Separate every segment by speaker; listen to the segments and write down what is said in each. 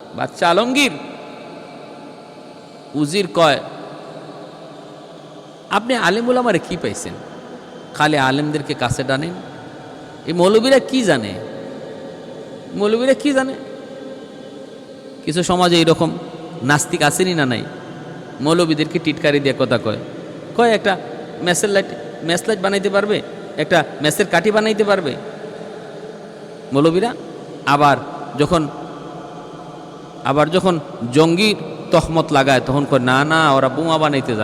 Speaker 1: বাচ্চা আলমগীর উজির কয়, আপনি আলেমুল আমারে কি পাইছেন? খালি আলেমদেরকে কাছে টানেন। এই মৌলবীরা কি জানে? মৌলবীরা কি জানে? কিছু সমাজে এইরকম নাস্তিক আসেনি না নাই? মৌলবীদেরকে টিটকারি দিয়ে কথা কয়, কয় একটা ম্যাচ লাইট বানাইতে পারবে, একটা ম্যাচের কাঠি বানাইতে পারবে মৌলবীরা। আবার যখন জঙ্গির তহমত লাগায় তখন কয় না না, ওরা বোমা বানাইতে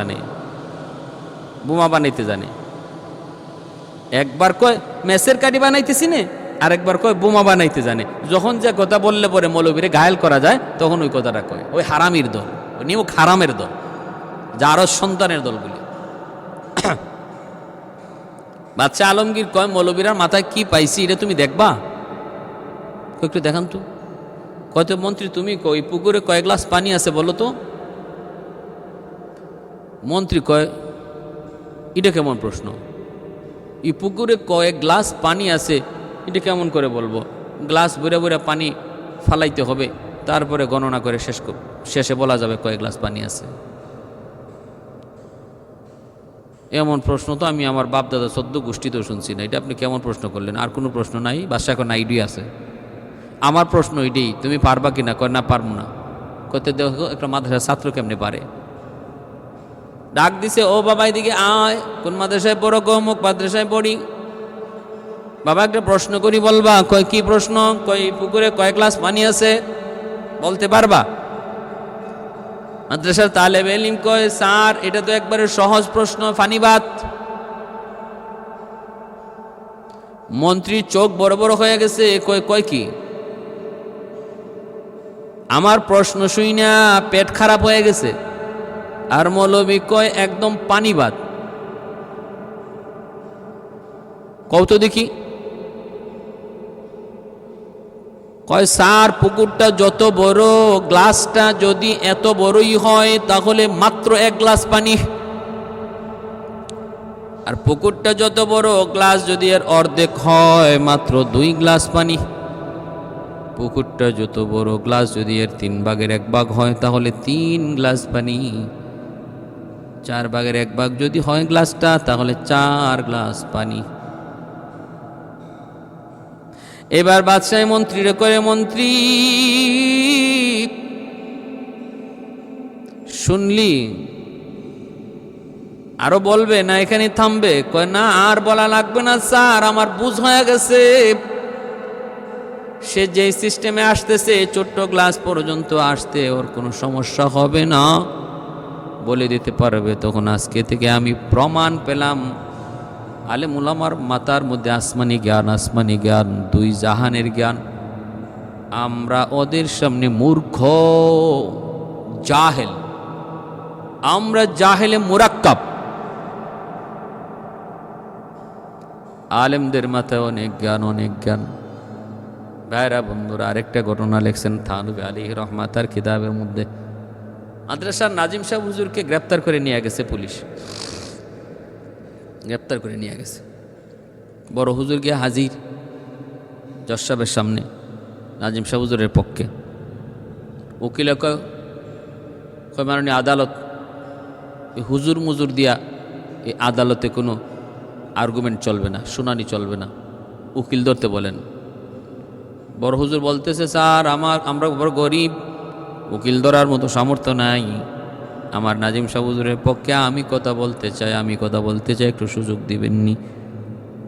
Speaker 1: জানে। একবার কয় ম্যাচের কাঠি বানাইতেছি নে, আর একবার কয় বোমা বানাইতে জানে। যখন যে কথা বললে পরে মৌলবীরে ঘায়েল করা যায় তখন ওই কথাটা কয়। ওই হারামির দল, ওই নিয়ম হারামের দল, যারও সন্তানের দলগুলি। বাচ্চা আলমগীর কয়, মৌলবীরার মাথায় কি পাইছি এটা তুমি দেখবা? একটু দেখান তো। কত মন্ত্রী তুমি ওই পুকুরে কয় গ্লাস পানি আছে বলো তো? মন্ত্রী কয়, এটা কেমন প্রশ্ন? এই পুকুরে কয়েক গ্লাস পানি আছে এটা কেমন করে বলবো? গ্লাস ভরে ভরে পানি ফালাইতে হবে, তারপরে গণনা করে শেষে বলা যাবে কয়েক গ্লাস পানি আছে। এমন প্রশ্ন তো আমি আমার বাপ দাদা 14 গোষ্ঠীতেও শুনছি না। এটা আপনি কেমন প্রশ্ন করলেন? আর কোনো প্রশ্ন নাই? বাদশা এখন আইডিয়া আছে। আমার প্রশ্ন এটাই, তুমি পারবা কিনা? কয় না পারবো না। কইতে দেখো একটা মাদ্রাসার ছাত্র কেমনে পারে। ডাক দিছে, ও বাবা এদিকে আয়। কোন মাদ্রাসায় পড়ো? অমুক মাদ্রাসায় পড়ি। বাবা একটা প্রশ্ন করি, বলবা? কয় কি প্রশ্ন? কয় পুকুরে কয় গ্লাস পানি আছে বলতে পারবা? মাদ্রাসার তালেবে ইলম কয়, স্যার এটা তো একবারে সহজ প্রশ্ন, ফানিবাত। মন্ত্রীর চোখ বড় বড় হয়ে গেছে। কয় কি? আমার প্রশ্ন শুই না পেট খারাপ হয়ে গেছে। আর মৌলবী কয় একদম পানিবাদ। কত দেখি? কয় স্যার পুকুরটা যত বড়, গ্লাসটা যদি এত বড়ই হয় তাহলে মাত্র 1 গ্লাস পানি। আর পুকুরটা যত বড়, গ্লাস যদি এর অর্ধেক হয় মাত্র 2 গ্লাস পানি। পুকুরটা যত বড়, গ্লাস যদি এর 3 ভাগের 1 ভাগ হয় তাহলে 3 গ্লাস পানি। 4 ভাগের 1 ভাগ যদি হয় গ্লাসটা তাহলে 4 গ্লাস পানি। এবার বাদশাহ মন্ত্রীরে করে, মন্ত্রী শুনলি? আরো বলবে না এখানে থামবে? কয় না আর বলা লাগবে না স্যার, আমার বুঝ হয়ে গেছে। সে যে সিস্টেমে আসতেছে ছোট্ট গ্লাস পর্যন্ত আসতে ওর কোনো সমস্যা হবে না, বলে দিতে পারবে। তখন আজকে থেকে আমি প্রমাণ পেলাম আলেম উলামার মাথার মধ্যে আসমানি জ্ঞান, 2 জাহানের জ্ঞান। আমরা ওদের সামনে মূর্খ, জাহেল। আমরা জাহেলে মুরাক্কাব। আলেমদের মাথায় অনেক জ্ঞান। ভাইরা বন্ধুরা, আরেকটা ঘটনা লেখছেন থানভী আলাইহির রহমাতার কিতাবের মধ্যে। মাদ্রাসার নাজিম সাহেব হুজুরকে গ্রেপ্তার করে নিয়ে গেছে পুলিশ। গ্রেপ্তার করে নিয়ে গেছে। বড় হুজুর গিয়ে হাজির জজ সাহেবের সামনে, নাজিম সাহেব হুজুরের পক্ষে। উকিল কয় মাননীয় আদালত, এই হুজুর মুজুর দিয়া এই আদালতে কোনো আর্গুমেন্ট চলবে না, শুনানি চলবে না, উকিল ধরতে বলেন। বড় হুজুর বলতেছে, স্যার আমরা বড় গরিব, উকিল ধরার মতো সামর্থ্য নাই। আমার নাজিম সাহেব হুজুরের পক্ষে আমি কথা বলতে চাই, একটু সুযোগ দিবেননি?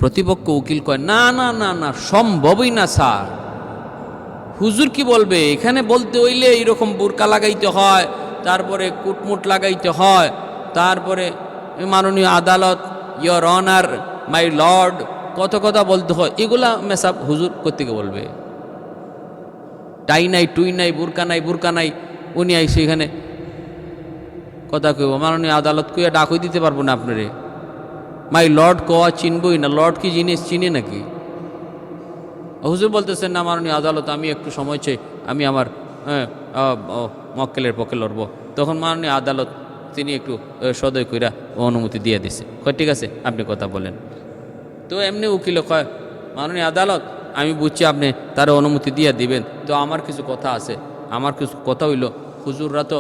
Speaker 1: প্রতিপক্ষ উকিল কয়, না না না না, সম্ভবই না স্যার। হুজুর কি বলবে? এখানে বলতে হইলে এইরকম বোরকা লাগাইতে হয়, তারপরে কুটমুট লাগাইতে হয়, তারপরে মাননীয় আদালত, ইয়োর অনার, মাই লর্ড, কত কথা বলতে হয়। এগুলা মেসাব হুজুর কোত্থেকে বলবে? টাই নাই, টুই নাই, বোরকা নাই, উনি আই সেখানে কথা কইব। মাননীয় আদালত কইয়া ডাকই দিতে পারবো না আপনারে। মাই লর্ড কওয়া চিনবই না। লর্ড কি জিনিস চিনে নাকি? হুজুর বলতেছেন, না মাননীয় আদালত আমি একটু সময় চাই, আমি আমার মক্কেলের পক্ষে লড়ব। তখন মাননীয় আদালত তিনি একটু সদয় কইরা অনুমতি দিয়ে দিছে। কয় ঠিক আছে, আপনি কথা বলেন। তো এমনি উকিল কয়, মাননীয় আদালত আমি বুঝছি আপনি তার অনুমতি দিয়ে দিবেন, তো আমার কিছু কথা আছে, আমার কিছু কথা হইল, হুজুররা তো,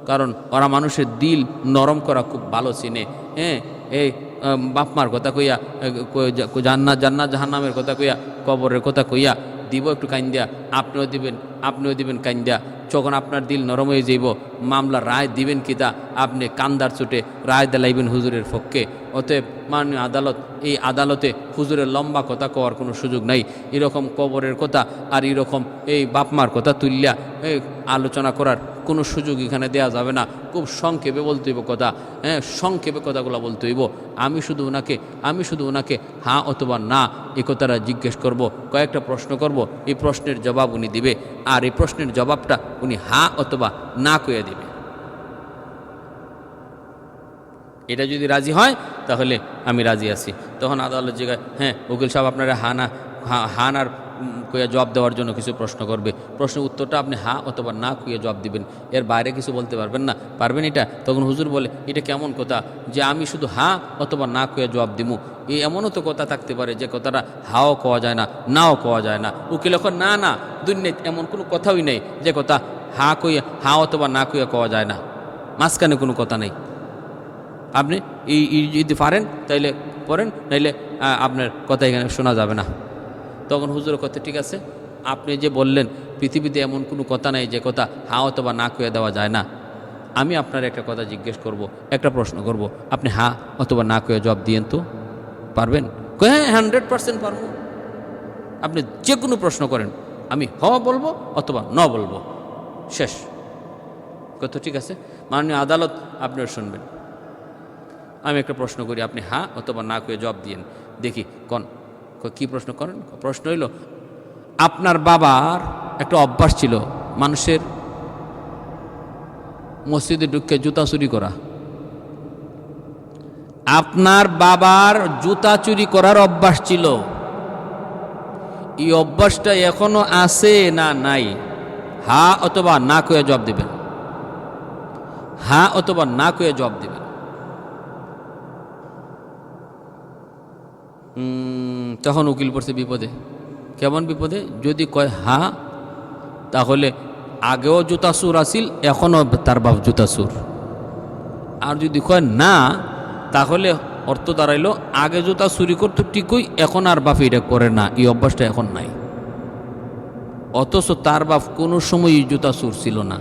Speaker 1: কারণ ওরা মানুষের দিল নরম করা খুব ভালো চিনে, হ্যাঁ, এই বাপমার কথা কইয়া, জান্নাত জাহান্নামের কথা কইয়া, কবরের কথা কইয়া দিব একটু কাইন্দিয়া, আপনিও দিবেন কাইন্দিয়া, যখন আপনার দিল নরম হয়ে যাইব, মামলা রায় দিবেন কিতা, আপনি কান্দার চোটে রায় দিলাইবেন হুজুরের পক্ষে। অতএব মাননীয় আদালত, এই আদালতে হুজুরের লম্বা কথা কওয়ার কোনো সুযোগ নাই। এরকম কবরের কথা আর এরকম এই বাপমার কথা তুললিয়া এই আলোচনা করার কোনো সুযোগ এখানে দেওয়া যাবে না। খুব সংক্ষেপে বলতে হইব কথা, হ্যাঁ, সংক্ষেপে কথাগুলো বলতে হইব। আমি শুধু ওনাকে হ্যাঁ অথবা না এই কথাটা জিজ্ঞেস করব, কয়েকটা প্রশ্ন করব, এই প্রশ্নের জবাব উনি দিবে, আর এই প্রশ্নের জবাবটা উনি হ্যাঁ অথবা না কইয়া দিবে। এটা যদি রাজি হয় তাহলে আমি রাজি আছি। তখন আদালত জায়গায়, হ্যাঁ উকিল সাহেব আপনারা হান আর কইয়া জবাব দেওয়ার জন্য কিছু প্রশ্ন করবে, প্রশ্নের উত্তরটা আপনি হ্যাঁ অথবা না কইয়া জবাব দিবেন, এর বাইরে কিছু বলতে পারবেন না, পারবেন এটা? তখন হুজুর বলে, এটা কেমন কথা যে আমি শুধু হ্যাঁ অথবা না কইয়া জবাব দিব? এই এমনও তো কথা থাকতে পারে যে কথাটা হাও কওয়া যায় না, নাও কওয়া যায় না। উকিল এখন না দুনিয়াতে এমন কোনো কথাই নেই যে কথা হ্যাঁ অথবা না কইয়া কওয়া যায় না, মাঝখানে কোনো কথা নেই। আপনি এই যদি পারেন তাইলে পড়েন, নাইলে আপনার কথা এখানে শোনা যাবে না। তখন হুজুরের কথা, ঠিক আছে, আপনি যে বললেন পৃথিবীতে এমন কোনো কথা নাই যে কথা হ্যাঁ অথবা না কইয়া দেওয়া যায় না। আমি আপনার একটা কথা জিজ্ঞেস করব, একটা প্রশ্ন করব, আপনি হ্যাঁ অথবা না কইয়া জবাব দিয়েন তো, পারবেন? হ্যাঁ 100% পারবো। আপনি যে কোনো প্রশ্ন করেন, আমি বলবো অথবা ন বলবো, শেষ কথা। ঠিক আছে, মাননীয় আদালত আপনার শুনবেন। আমি একটা প্রশ্ন করি, আপনি হ্যাঁ অথবা না কইয়া জবাব দিয়েন, দেখি কি প্রশ্ন করেন। প্রশ্ন হইল, আপনার বাবার একটা অভ্যাস ছিল মানুষের মসজিদে ঢুকে জুতা চুরি করা। আপনার বাবার জুতা চুরি করার অভ্যাস ছিল, এই অভ্যাসটা এখনো আছে না নাই? হ্যাঁ অথবা না কইয়া জবাব দিবেন, হ্যাঁ অথবা না কইয়া জবাব দিবেন। তখন উকিল পড়ছে বিপদে। কেমন বিপদে? যদি কয় হ্যাঁ, তাহলে আগেও জুতা চুর আসিল, এখনও তার বাপ জুতা চুর। আর যদি কয় না, তাহলে অর্থ দাঁড়াইল আগে জুতা চুরি করতো ঠিকই, এখন আর বাপ এটা করে না, এই অভ্যাসটা এখন নাই। অথচ তার বাপ কোনো সময়ই জুতা চুর ছিল না,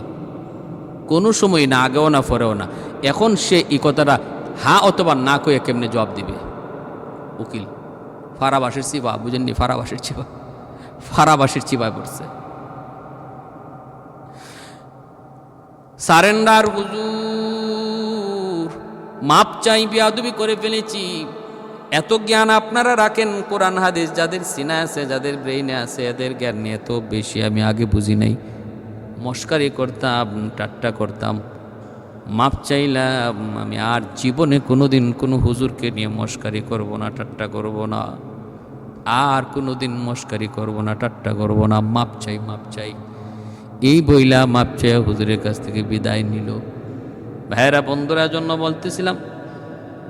Speaker 1: কোনো সময় না, আগেও না পরেও না। এখন সে এই কথাটা হ্যাঁ অথবা না কয়ে কেমনে জবাব দিবে? উকিল ফারাবাসের চিবা, বুঝেননি? ফারাবাসের চিবায় পড়ছে। সারেন্ডার হুজুর, মাপ চাই, বেয়াদবি করে ফেলেছি। এত জ্ঞান আপনারা রাখেন, কোরআন হাদিস যাদের সিনা আছে, যাদের ব্রেইনে আছে, এদের জ্ঞান নিয়ে এত বেশি আমি আগে বুঝি নাই। মস্কারি করতাম, ঠাট্টা করতাম, মাপ চাইলাম। আমি আর জীবনে কোনোদিন কোনো হুজুরকে নিয়ে মস্কারি করব না, ঠাট্টা করব না, আর কোনোদিন মস্কারি করব না, ঠাট্টা করব না। মাপ চাই এই বইলা মাপ চাই হুজুরের কাছ থেকে বিদায় নিল। ভাইরা বন্ধুরা, জন্য বলতেছিলাম,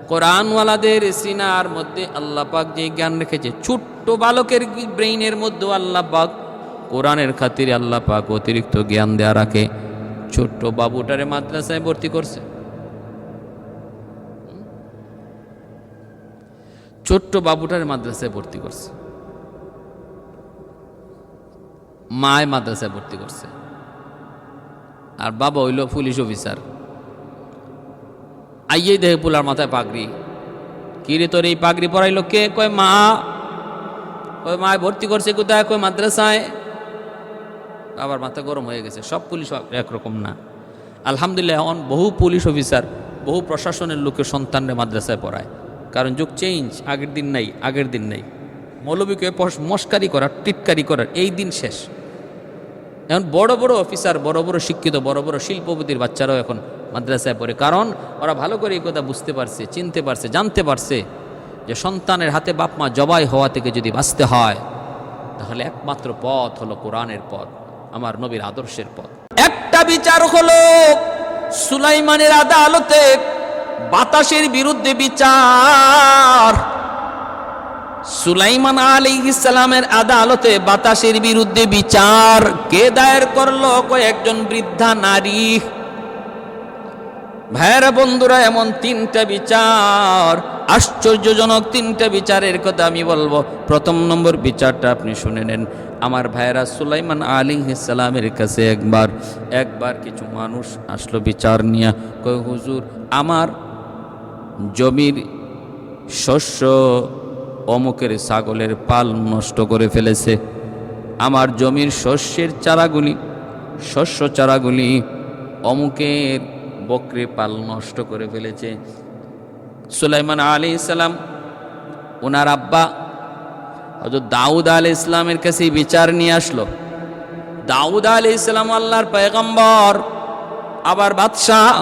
Speaker 1: কোরআনওয়ালাদের সিনার মধ্যে আল্লাহ পাক যে জ্ঞান রেখেছে, ছোট্ট বালকের ব্রেইনের মধ্যে আল্লাহ পাক কোরআনের খাতিরে আল্লাহ পাক অতিরিক্ত জ্ঞান দেয়া রাখে। ছোট্ট বাবুটারে মাদ্রাসায় ভর্তি করছে, ছোট্ট বাবুটারে মাদ্রাসায় ভর্তি করছে, মায় মাদ্রাসায় ভর্তি করছে, আর বাবা হইল পুলিশ অফিসার। আইয়েই দেখে পোলার মাথায় পাগড়ি। কিরে তোর এই পাগড়ি পরাইলো কে? কয় মা। কয় মায় ভর্তি করছে কোথায়? কয় মাদ্রাসায়। বাবার মাথা গরম হয়ে গেছে। সব পুলিশ একরকম না, আলহামদুলিল্লাহ। এখন বহু পুলিশ অফিসার, বহু প্রশাসনের লোকের সন্তানরা মাদ্রাসায় পড়ায়, কারণ যুগ চেঞ্জ। আগের দিন নাই মৌলবীকে মস্কারি করার, টিটকারি করার এই দিন শেষ। এখন বড় বড় অফিসার, বড় বড় শিক্ষিত, বড় বড় শিল্পপতির বাচ্চারাও এখন মাদ্রাসায় পড়ে, কারণ ওরা ভালো করে এই কথা বুঝতে পারছে, চিনতে পারছে, জানতে পারছে যে সন্তানের হাতে বাপ মা জবাই হওয়া থেকে যদি বাঁচতে হয়, তাহলে একমাত্র পথ হলো কোরআনের পথ, আমার নবীর আদর্শের পথ। একটা বিচার হলো সুলাইমানের আদালতে বাতাসের বিরুদ্ধে বিচার। সুলাইমান আলাইহিস সালামের আদালতে বাতাসের বিরুদ্ধে বিচার কে দায়ের করলো? কয়েকজন বৃদ্ধা নারী। ভাইরা বন্ধুরা, এমন তিনটা বিচার, আশ্চর্যজনক তিনটা বিচারের কথা আমি বলবো। প্রথম নম্বর বিচারটা আপনি শুনে নেন। আমার ভাইরা, সুলাইমান আলাইহিস সালামের কাছে একবার কিছু মানুষ আসলো বিচার নিয়ে। কয়, হুজুর, আমার জমির শস্য অমুকের ছাগলের পাল নষ্ট করে ফেলেছে। আমার জমির শস্য চারাগুলি অমুকের বকরি পাল নষ্ট করে ফেলেছে। সুলাইমান আলাইহিস সালাম ওনার আব্বা হযরত দাউদ আলাইহিস সালামের কাছে বিচার নিয়ে আসলো। দাউদ আলাইহিস সালাম আল্লাহর পয়গম্বর, আবার বাদশাহ।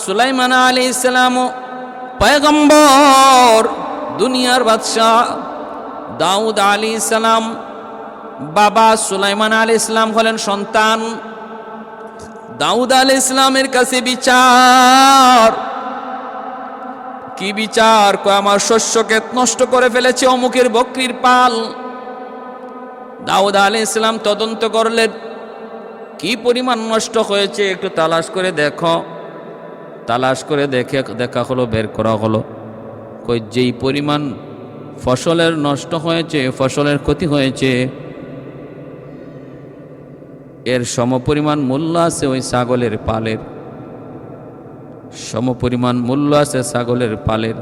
Speaker 1: সুলাইমান আলাইহিস সালামও পয়গম্বর, দুনিয়ার বাদশাহ। দাউদ আলাইহিস সালাম বাবা, সুলাইমান আলাইহিস সালাম হলেন সন্তান। দাউদ আলাইহিস সালামের কাছে বিচার। কি বিচার? আমার শস্যকে নষ্ট করে ফেলেছে অমুকের বকরির পাল। দাউদ আলাইহিস সালাম তদন্ত করলেন, কি পরিমাণ নষ্ট হয়েছে একটু তালাশ করে দেখো। তালাশ করে দেখা হলো, বের করা হলো, কই যেই পরিমাণ ফসলের নষ্ট হয়েছে, ফসলের ক্ষতি হয়েছে, এর সমপরিমাণ মূল্য আছে ওই ছাগলের পালের। সমপরিমাণ মূল্য আছে ছাগলের পালের।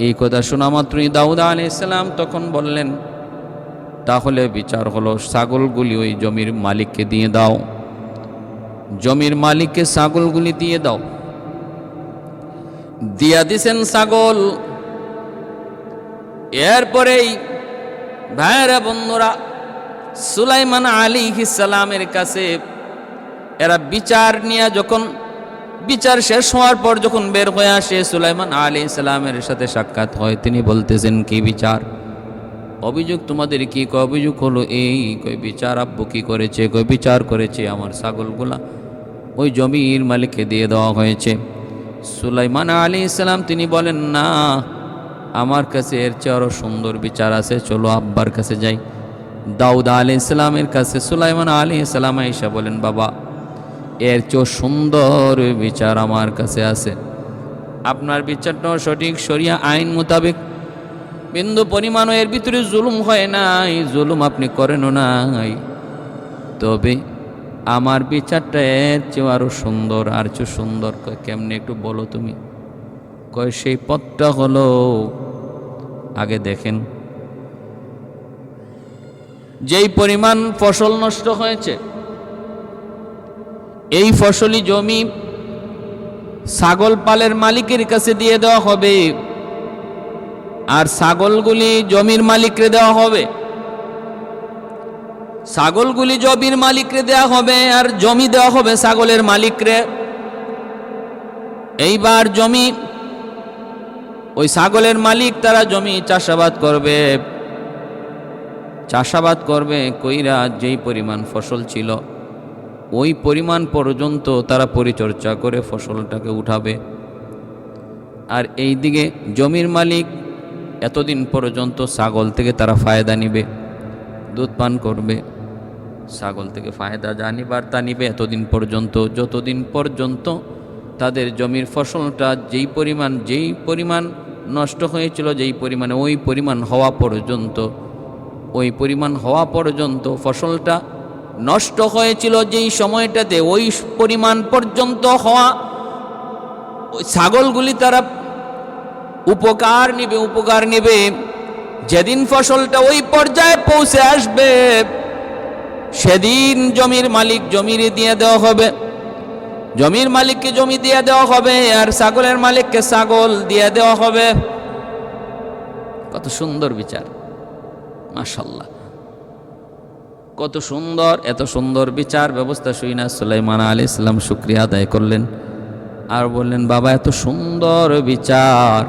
Speaker 1: এই কথা শোনা মাত্রই দাউদ আলাইহিস সালাম তখন বললেন, তাহলে বিচার হলো, ছাগলগুলি ওই জমির মালিককে দিয়ে দাও। জমির মালিককে ছাগলগুলি দিয়ে দাও। দিয়া দিছেন ছাগল। এরপরেই ভাইরা বন্ধুরা, সুলাইমান আলাইহিস সালামের কাছে এরা বিচার নিয়ে যখন বিচার শেষ হওয়ার পর যখন বের হয়ে আসে, সুলাইমান আলাইহিস সালামের সাথে সাক্ষাৎ হয়। তিনি বলতেছেন, কি বিচার? অভিযোগ তোমাদের কি? অভিযোগ হলো এই। কই বিচার আব্বু কি করেছে? কই বিচার করেছে আমার ছাগলগুলা ওই জমির মালিককে দিয়ে দেওয়া হয়েছে। সুলাইমান আলাইহিস সালাম তিনি বলেন, না, আমার কাছে এর চেয়ে আরো সুন্দর বিচার আছে, চলো আব্বার কাছে যাই। দাউদ আলাইহিস সালামের কাছে সুলাইমান আলাইহিস সালাম আয়েশা বলেন, বাবা, এর চেয়ে সুন্দর বিচার আমার কাছে আছে। আপনার বিচারটাও সঠিক, শরিয়া আইন মোতাবেক বিন্দু পরিমাণও এর ভিতরে জুলুম হয় নাই, জুলুম আপনি করেনও নাই। তবে আমার বিচারটা এর চেয়ে আরো সুন্দর, আর চেয়ে সুন্দর। কয় কেমনে একটু বলো তুমি? কয় সেই পথটা হলো, আগে দেখেন যেই পরিমাণ ফসল নষ্ট হয়েছে, এই ফসলি জমি ছাগল পালের মালিকের কাছে দিয়ে দেওয়া হবে, আর ছাগলগুলি জমির মালিককে দেওয়া হবে। ছাগলগুলি জমির মালিককে দেওয়া হবে, আর জমি দেওয়া হবে ছাগলের মালিকরে। এইবার জমি, ওই ছাগলের মালিক তারা জমি চাষাবাদ করবে। চাষাবাদ করবে কইরা যেই পরিমাণ ফসল ছিল ওই পরিমাণ পর্যন্ত তারা পরিচর্যা করে ফসলটাকে উঠাবে। আর এই দিকে জমির মালিক এতদিন পর্যন্ত ছাগল থেকে তারা ফায়দা নিবে, দুধ পান করবে। ছাগল থেকে ফায়দা যা নিবার তা নিবে এতদিন পর্যন্ত, যতদিন পর্যন্ত তাদের জমির ফসলটা যেই পরিমাণ নষ্ট হয়েছিল, যেই পরিমাণে ওই পরিমাণ হওয়া পর্যন্ত ফসলটা নষ্ট হয়েছিল যেই সময়টাতে, ওই পরিমাণ পর্যন্ত হওয়া ওই ছাগলগুলি তারা উপকার নিবে। যেদিন ফসলটা ওই পর্যায়ে পৌঁছে আসবে সেদিন জমির মালিক জমিরে দিয়ে দেওয়া হবে, জমির মালিককে জমি দিয়ে দেওয়া হবে, আর ছাগলের মালিককে ছাগল দিয়ে দেওয়া হবে। কত সুন্দর বিচার, মাশাআল্লাহ, কত সুন্দর। এত সুন্দর বিচার ব্যবস্থা শুইনা সুলাইমান আলাইহিস সালাম শুকরিয়া আদায় করলেন, আর বললেন, বাবা, এত সুন্দর বিচার,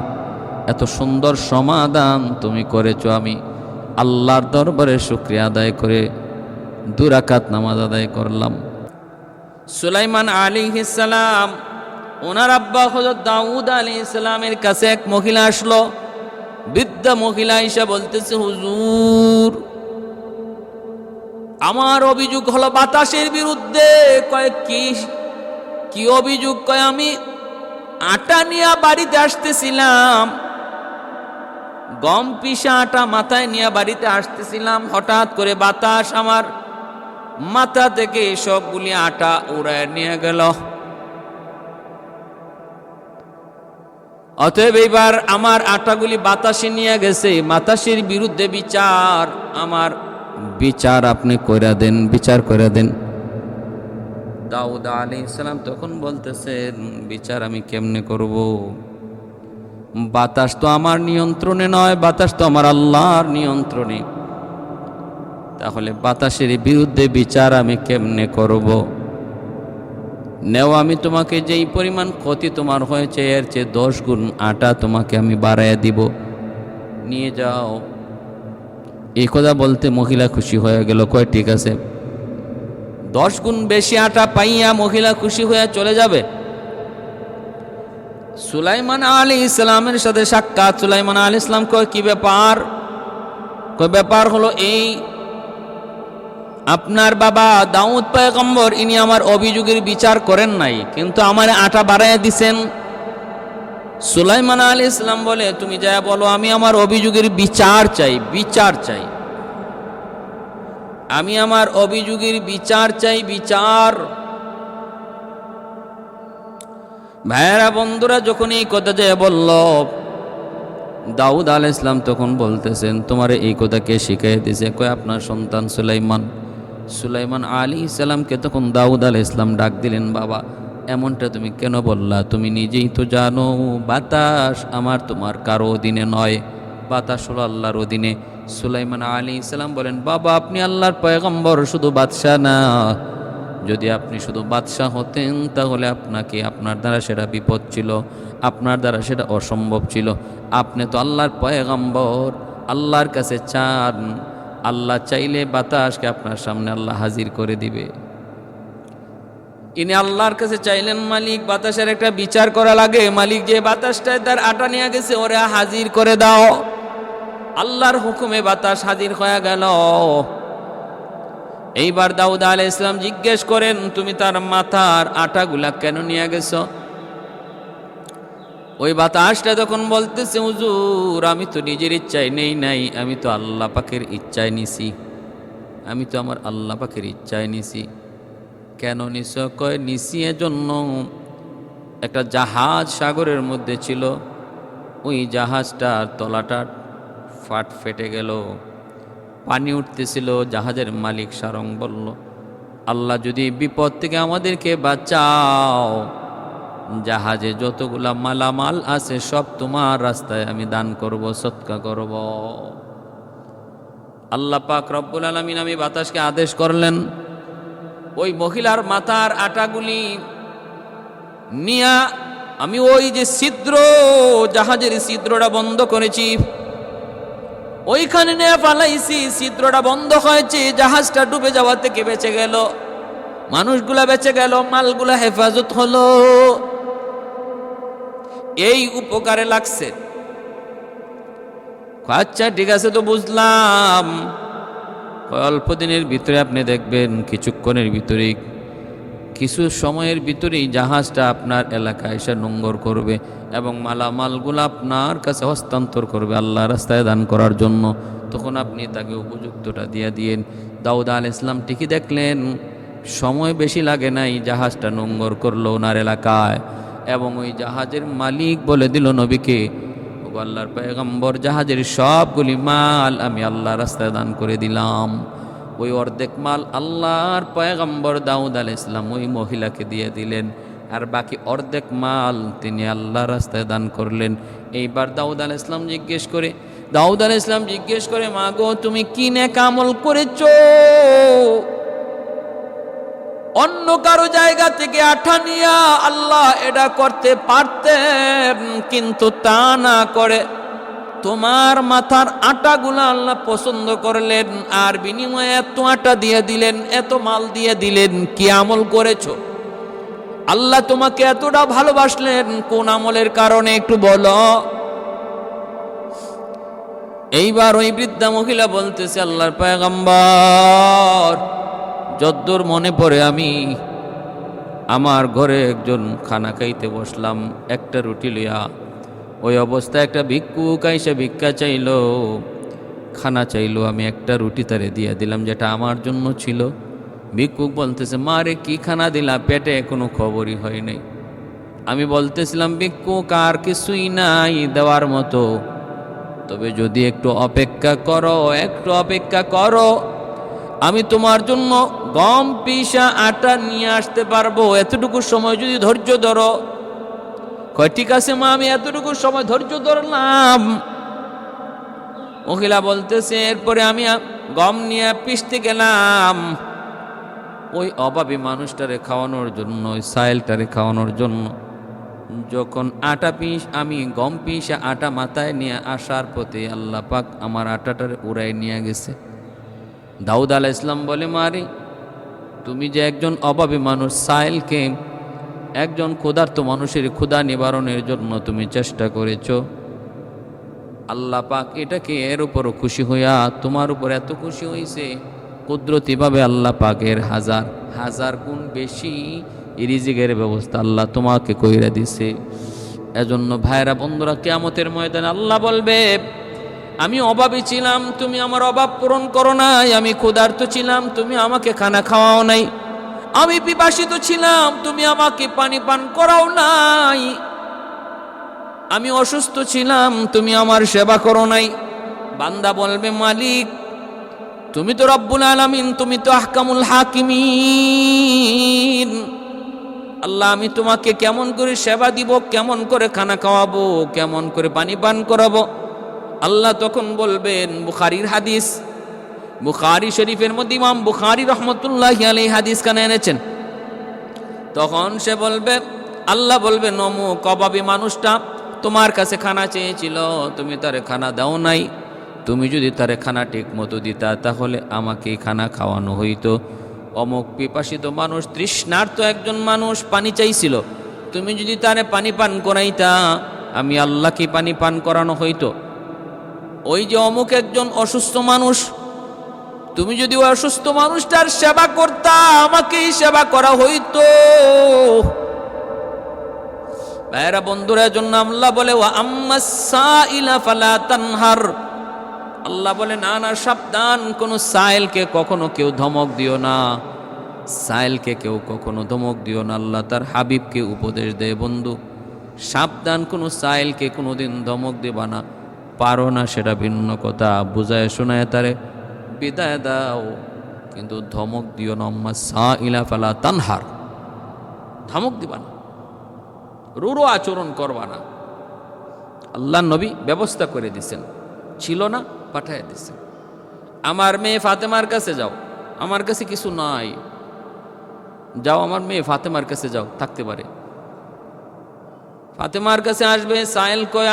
Speaker 1: এত সুন্দর সমাধান তুমি করেছো, আমি আল্লাহর দরবারে শুকরিয়া আদায় করে 2 রাকাত নামাজ আদায় করলাম। সুলাইমান আলাইহিস সালাম ওনার আব্বা হযরত দাউদ আলাইহিস সালামের কাছে এক মহিলা আসলো, বৃদ্ধ বৃদ্ধা মহিলা আয়েশা বলতেছে, হুজুর আমার অভিযোগ হলো বাতাসের বিরুদ্ধে। কয় কি অভিযোগ? কয় আমি আটা নিয়ে বাড়িতে আসতেছিলাম, গম পিষা আটা মাথায় নিয়ে বাড়িতে আসতেছিলাম, হঠাৎ করে বাতাস আমার মাথা থেকে সবগুলি আটা উড়ায় নিয়ে গেল। অতএব এইবার আমার আটাগুলি বাতাসে নিয়ে গেছে, বাতাসের বিরুদ্ধে বিচার, আমার বিচার আপনি কইরা দেন, বিচার কইরা দেন। দাউদ আলাইহিস সালাম তখন বলতেছেন, বিচার আমি কেমনে করব? বাতাস তো আমার নিয়ন্ত্রণে নয়, বাতাস তো আমার আল্লাহর নিয়ন্ত্রণে। তাহলে বাতাসের বিরুদ্ধে বিচার আমি কেমনে করব? নেও, আমি তোমাকে যেই পরিমাণ ক্ষতি তোমার হয়েছে এর চেয়ে 10 গুণ আটা তোমাকে আমি বাড়াইয়া দিব, নিয়ে যাও। এই কথা বলতে মহিলা খুশি হয়ে গেল। কয় ঠিক আছে। 10 গুণ বেশি আটা পাইয়া মহিলা খুশি হয়ে চলে যাবে। সুলাইমান আলাইহিস সালামের সাথে সাক্ষাৎ। সুলাইমান আলাইহিস সালাম কয় কি ব্যাপার? কয় ব্যাপার হলো এই, আপনার বাবা দাউদ পয়গম্বর ইনি আমার অভিযোগের বিচার করেন নাই, কিন্তু আমার আটা বাড়াইয়া দিছেন। সুলাইমান আলাইহিস সালাম বলে, তুমি যা বলো, আমি আমার অভিযোগের বিচার চাই, বিচার চাই, আমি আমার অভিযোগের বিচার চাই, বিচার। ভাইয়েরা বন্ধুরা, যখন এই কথা যে বলল, দাউদ আলাইহিস সালাম তখন বলতেছেন, তোমার এই কথা কে শিখাই দিয়েছে? কয় আপনার সন্তান সুলাইমান। সুলাইমান আলাইহিস সালামকে তখন দাউদ আলাইহিস সালাম ডাক দিলেন, বাবা এমনটা তুমি কেন বললা? তুমি নিজেই তো জানো বাতাস আমার তোমার কারো অধীনে নয়, বাতাস হলো আল্লাহর অধীনে। সুলাইমান আলাইহিস সালাম বলেন, বাবা আপনি আল্লাহর পয়গম্বর, শুধু বাদশাহ না। যদি আপনি শুধু বাদশাহ হতেন তাহলে আপনাকে, আপনার দ্বারা সেটা বিপদ ছিল, আপনার দ্বারা সেটা অসম্ভব ছিল। আপনি তো আল্লাহর পয়গম্বর, আল্লাহর কাছে চান, আল্লাহ চাইলে বাতাসকে আপনার সামনে আল্লাহ হাজির করে দিবে। ইনি আল্লাহর কাছে চাইলেন, মালিক বাতাসের একটা বিচার করা লাগে, মালিক যে বাতাসটায় তার আটা নিয়ে গেছে ওরা হাজির করে দাও। আল্লাহর হুকুমে বাতাস হাজির হয়ে গেল। এইবার দাউদ আলাইহিস সালাম জিজ্ঞেস করেন, তুমি তার মাথার আটাগুলা কেন নিয়ে গেছো? ওই বাতাসটা তখন বলতেছে, হুজুর আমি তো নিজের ইচ্ছায় নেই নাই, আমি তো আল্লাহ পাকের ইচ্ছায় নিছি, আমি তো আমার আল্লাহ পাকের ইচ্ছায় নিছি। কেন নিছ? কয় নিছি এজন্য, একটা জাহাজ সাগরের মধ্যে ছিল, ওই জাহাজটার তলাটা ফেটে গেল, পানি উঠতেছিল। জাহাজের মালিক সারং বলল, আল্লাহ যদি বিপদ থেকে আমাদেরকে বাঁচাও, জাহাজে যতগুলা মালামাল আছে সব তোমার রাস্তায় আমি দান করব, সদকা করব। আল্লাহ পাক রব্বুল আলামিন আমি বাতাসকে আদেশ করলেন, ওই মহিলার মাথার আটাগুলি নিয়া আমি ওই যে ছিদ্র, জাহাজের ছিদ্রটা বন্ধ করেছি, ওইখানে নিয়ে ফালাইছি। ছিদ্রটা বন্ধ হয়েছে, জাহাজটা ডুবে যাওয়া থেকে বেঁচে গেল, মানুষগুলা বেঁচে গেল, মালগুলা হেফাজত হলো। এই উপকারে লাগছে। আচ্ছা ঠিক আছে, তো বুঝলাম। অল্প দিনের ভিতরে আপনি দেখবেন, কিছুক্ষণের ভিতরেই, কিছু সময়ের ভিতরেই জাহাজটা আপনার এলাকায় এসে নোঙ্গর করবে এবং মালামালগুলো আপনার কাছে হস্তান্তর করবে আল্লাহ রাস্তায় দান করার জন্য। তখন আপনি তাকে উপযুক্তটা দিয়ে দিয়েন। দাউদ আলাইহিস সালাম ঠিকই দেখলেন, সময় বেশি লাগে নাই, জাহাজটা নোঙ্গর করলো ওনার এলাকায়, এবং ওই জাহাজের মালিক বলে দিল নবীকে, ও আল্লাহর পয়গম্বর, জাহাজের সবগুলি মাল আমি আল্লাহ রাস্তায় দান করে দিলাম। ওই অর্ধেক মাল আল্লাহর পয়গম্বর দাউদ আলাইহিস সালাম ওই মহিলাকে দিয়ে দিলেন, আর বাকি অর্ধেক মাল তিনি আল্লাহ রাস্তায় দান করলেন। এইবার দাউদ আলাইহিস সালাম জিজ্ঞেস করে, মা গো তুমি কি নেক আমল করেছো? অন্য কারো জায়গা থেকে আঠা নিয়া আল্লাহ এটা করতে পারতেন, কিন্তু তা না করে তোমার মাথার আটাগুলা আল্লাহ পছন্দ করলেন, আর বিনিময়ে এত আটা দিয়ে দিলেন, এত মাল দিয়ে দিলেন। কি আমল করেছো? আল্লাহ তোমাকে এতটা ভালোবাসলেন কোন আমলের কারণে একটু বলো। এইবার ওই বৃদ্ধা মহিলা বলতেছে, আল্লাহর পয়গম্বর, যদ্দূর মনে পড়ে আমি আমার ঘরে একজন খানা খাইতে বসলাম একটা রুটি লইয়া, ওই অবস্থায় একটা ভিক্ষুক আইসা ভিক্ষা চাইলো, খানা চাইলো, আমি একটা রুটি তারে দিয়া দিলাম যেটা আমার জন্য ছিল। ভিক্ষুক বলতেছে, মারে কি খানা দিলা, পেটে কোনো খবরই হয় নাই। আমি বলতেছিলাম, ভিক্ষুক আর কিছুই নাই দেওয়ার মতো, তবে যদি একটু অপেক্ষা করো, একটু অপেক্ষা করো, আমি তোমার জন্য গম পিসা আটা নিয়ে আসতে পারবো, এতটুকু সময় যদি ধৈর্য ধরো। কয় ঠিক আছে মা, আমি এতটুকু সময় ধৈর্য ধরলাম। মহিলা বলতেছে, এরপরে আমি গম নিয়ে পিষতে গেলাম ওই অভাবী মানুষটারে খাওয়ানোর জন্য, ওই সাইলটারে খাওয়ানোর জন্য। যখন আমি গম পিসা আটা মাথায় নিয়ে আসার পথে আল্লাহ পাক আমার আটাটারে উড়াই নিয়ে গেছে। দাউদ আলাইহিস সালাম বলে, মারে তুমি যে একজন অভাবী মানুষ, সাইলকে একজন ক্ষুধার্ত মানুষের ক্ষুধা নিবারণের জন্য তুমি চেষ্টা করেছ, আল্লাহ পাক এটাকে এর উপরও খুশি হইয়া তোমার উপর এত খুশি হয়েছে, কুদরতিভাবে আল্লাহ পাকের হাজার হাজার গুণ বেশি রিজিকের ব্যবস্থা আল্লাহ তোমাকে কইরা দিছে। এজন্য ভাইরা বন্ধুরা, কিয়ামতের ময়দানে আল্লাহ বলবে, আমি অভাবী ছিলাম, তুমি আমার অভাব পূরণ করো নাই, আমি ক্ষুধার্ত ছিলাম, তুমি আমাকে খানা খাওয়াও নাই, আমি পিপাসিত ছিলাম, তুমি আমাকে পানি পান করাও নাই, আমি অসুস্থ ছিলাম, তুমি আমার সেবা করো নাই। বান্দা বলবে, মালিক তুমি তো রব্বুল আলামিন, তুমি তো আহকামুল হাকিমিন, আল্লাহ আমি তোমাকে কেমন করে সেবা দিব, কেমন করে খানা খাওয়াবো, কেমন করে পানি পান করাবো। আল্লাহ তখন বলবেন, বুখারীর হাদিস, বুখারী শরীফের মধ্যে ইমাম বুখারী রহমতুল্লাহি আলাইহি হাদিস কানে এনেছেন। তখন সে বলবে, আল্লাহ বলবে, অমুক অভাবী মানুষটা তোমার কাছে খানা চেয়েছিল, তুমি তারে খানা দাও নাই, তুমি যদি তারে খানা ঠিক মতো দিতা তাহলে আমাকে খানা খাওয়ানো হইতো। অমুক পিপাসিত মানুষ, তৃষ্ণার্ত একজন মানুষ পানি চাইছিল, তুমি যদি তারে পানি পান করাইতা, আমি আল্লাহকে পানি পান করানো হইতো। ওই যে অমুক একজন অসুস্থ মানুষ, তুমি যদি ওই অসুস্থ মানুষটার সেবা করতা, আমাকেই সেবা করা হইতো। ভাইরা বন্ধুরা, জন্য আল্লাহ বলে, ওয়া আম্মাস সাইলা ফালা তানহার, আল্লাহ বলে, না না সাবধান, কোন সাইলকে কখনো কেউ ধমক দিও না, সাইলকে কেউ কখনো ধমক দিও না। আল্লাহ তার হাবিবকে উপদেশ দেয়, বন্ধু সাবধান, কোন সাইলকে কোনোদিন ধমক দেবা না, পারো না সেটা ভিন্ন কথা, বুঝায় শোনায় তারে বিদায় দাও, কিন্তু ধমক দিও না। আম্মাস সাইলা ফালা তানহার, ধমক দিবা না, রূঢ় আচরণ করবা না। আল্লাহ নবী ব্যবস্থা করে দিছেন, ছিল না পাঠায় দিছেন। আমার মেয়ে ফাতেমার কাছে যাও, আমার কাছে কিছু নাই, যাও আমার মেয়ে ফাতেমার কাছে যাও, থাকতে পারে। ফাতেমার কাছে আসবে, সাইল কয়,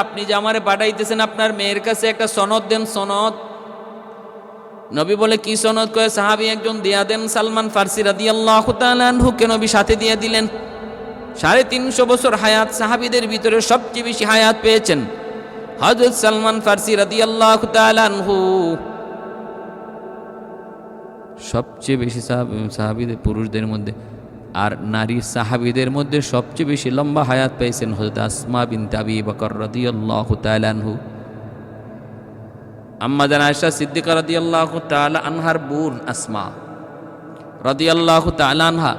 Speaker 1: আপনি যে আমারে পাঠাইতেছেন আপনার মেয়ের কাছে একটা সনদ দেন, সনদ। নবী বলে, কি সনদ? কয়, সাহাবী একজন দিয়া দেন, সালমান ফারসি রাদিয়াল্লাহু তাআলা আনহুকে নবী সাথে দিয়ে দিলেন। 350 বছর হায়াত, সাহাবীদের ভিতরে সবচেয়ে বেশি হায়াত পেয়েছেন হযরত সালমান ফারসি রাদিয়াল্লাহু তাআলা আনহু। সবচেয়ে বেশি সাহাবীদের পুরুষদের মধ্যে আর নারী সাহাবীদের মধ্যে সবচেয়ে বেশি লম্বা হায়াত পেয়েছেন হযরত আসমা বিনতে আবি বকর রাদিয়াল্লাহু তাআলা আনহু। আম্মা জান আয়েশা সিদ্দিকা রাদিয়াল্লাহু তাআলা আনহার বোন আসমা রাদিয়াল্লাহু তাআলা আনহা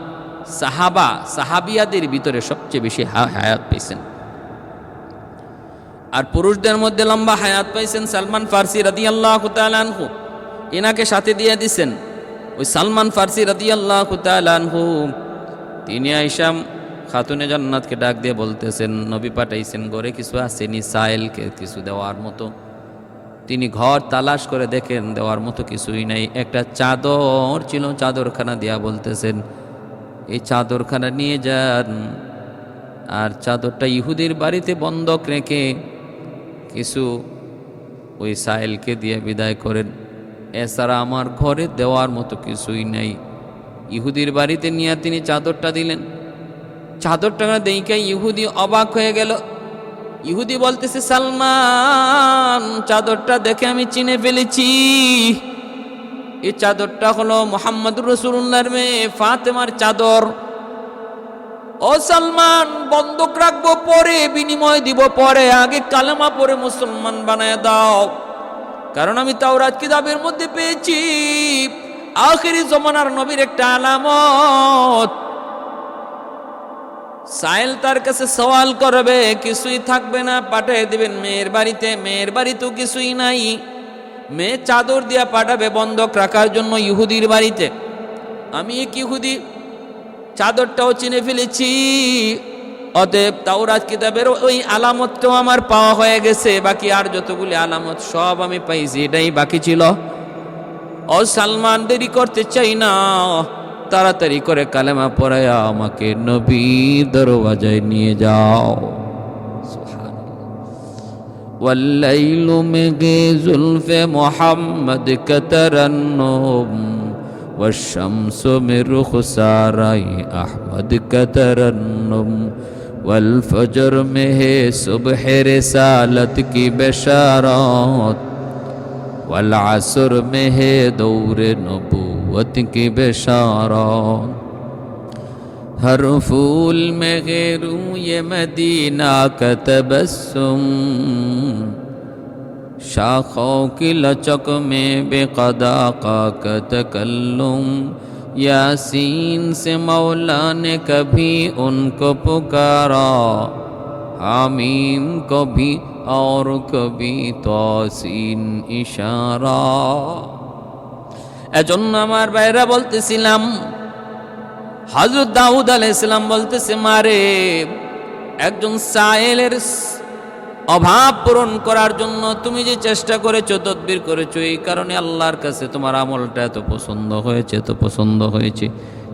Speaker 1: সাহাবিয়াদের ভিতরে সবচেয়ে বেশি হায়াত পেয়েছেন। আর পুরুষদের মধ্যে লম্বা হায়াত পাইছেন সালমান ফারসি রাদিয়াল্লাহু তাআলা আনহু, এনাকে সাথে দিয়ে দিছেন। ওই সালমান ফারসি রাদিয়াল্লাহু তাআলা আনহু তিনি আয়েশা খাতুনে জান্নাতকে ডাক দিয়ে বলতেছেন, নবী পাঠাইছেন, ঘরে কিছু আসেনি সাইলকে কিছু দেওয়ার মতো। তিনি ঘর তালাশ করে দেখেন, দেওয়ার মতো কিছুই নাই। একটা চাদর ছিল, চাদরখানা দিয়া বলতেছেন, এই চাদরখানা নিয়ে যান, আর চাদরটা ইহুদির বাড়িতে বন্ধক রেখে কিছু ওই সাইলকে দিয়ে বিদায় করেন, এছাড়া আমার ঘরে দেওয়ার মতো কিছুই নাই। ইহুদির বাড়িতে নিয়ে তিনি চাদরটা দিলেন। চাদরটা দেখে ইহুদি অবাক হয়ে গেল, ইহুদি বলতেছে, সালমান, চাদরটা দেখে আমি চিনে ফেলেছি, এই চাদরটা হলো মুহাম্মদুর রাসূলুল্লাহর মেয়ে ফাতেমার চাদর। ও সালমান, বন্ধক রাখবো পরে, বিনিময় দিব পরে, আগে কালেমা পড়ে মুসলমান বানায় দাও, কারণ আমি তাওরাত কিতাবের মধ্যে পেয়েছি আখিরি জমানার নবীর একটা আলামত। সাইল তার কাছে সওয়াল করবে, কিছুই থাকবে না, পাঠিয়ে দিবেন মেয়ের বাড়িতে, মেয়ের বাড়িতেও কিছুই নাই, মেয়ে চাদর দিয়া পাঠাবে বন্ধক রাখার জন্য ইহুদির বাড়িতে। আমি এক ইহুদি, চাদরটাও চিনে ফেলেছি, অতএব তাওরাত কিতাবের ওই আলামতটাও আমার পাওয়া হয়ে গেছে, বাকি আর যতগুলি আলামত সব আমি পাইছি, এটাই বাকি ছিল। ও সালমান, দেরি করতে চাই না, তাড়াতাড়ি করে কালেমা পড়ায়া আমাকে নবীর দরওয়াজায় নিয়ে যাও। ওয়াল্লাইলু মিগে জুলফে মুহাম্মদ কাতারান্নুম ওয়াশ-শামসু মির রুখসারাই আহমদ কাতারান্নুম ওয়াল ফজর মে হে সুবহে রিসালত কি বিশারত ওয়াল আসর মে হে দৌরে নবুয়ত কি বিশারত। हर फूल में गेरू ये मदीना का तबस्सुम, शाखों की लचक में बेक़दा का तकल्लुम, यासीन से मौला ने कभी उनको पुकारा, हामीम को भी और कभी तौसीन इशारा। এজন্য আমার ভাইরা বলতেছিলাম, হযরত দাউদ আলাইহিস সালাম বলতেছে, মারে একজন সায়েলের অভাব পূরণ করার জন্য তুমি যে চেষ্টা করেছো, তদবির করেছো, এই কারণে আল্লাহর কাছে তোমার আমলটা এত পছন্দ হয়েছে, এত পছন্দ হয়েছে।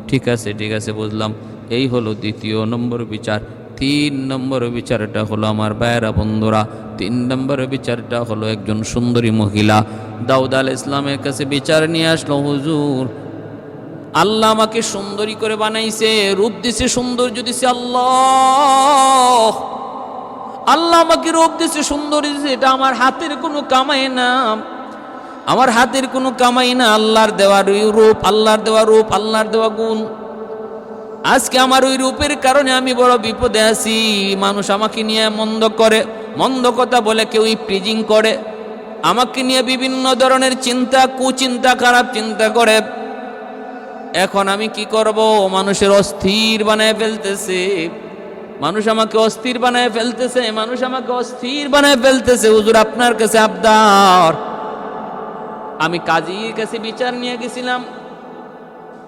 Speaker 1: ঠিক আছে, ঠিক আছে, বুঝলাম। এই হলো দ্বিতীয় নম্বর বিচার। 3 নম্বর বিচারটা হলো আমার ভাইয়েরা বন্ধুরা, 3 নম্বর বিচারটা হলো একজন সুন্দরী মহিলা দাউদ আলাইহিস সালামের কাছে বিচার নিয়ে আসলো, হুজুর, আল্লাহ আমাকে সুন্দরী করে বানাইছে, রূপ দিছে, সৌন্দর্য দিছে, আল্লাহ আল্লাহ আমাকে রূপ দিছে, সৌন্দর্য দিছে, এটা আমার হাতের কোনো কামাই না, আমার হাতের কোনো কামাই না, আল্লাহর দেওয়া রূপ, আল্লাহর দেওয়া রূপ, আল্লাহর দেওয়া গুণ। আজকে আমার ওই রূপের কারণে আমি বড় বিপদে আছি, মানুষ আমাকে নিয়ে মন্দ করে, মন্দ কথা বলে, কেউ প্রিজিং করে, আমাকে নিয়ে বিভিন্ন ধরনের চিন্তা, কুচিন্তা, খারাপ চিন্তা করে। এখন আমি কি করব? মানুষের অস্থির বানায় ফেলতেছে, মানুষ আমাকে অস্থির বানায় ফেলতেছে, মানুষ আমাকে অস্থির বানায় ফেলতেছে। হুজুর, আপনার কাছে আবদার। আমি কাজীর কাছে বিচার নিয়ে গেছিলাম,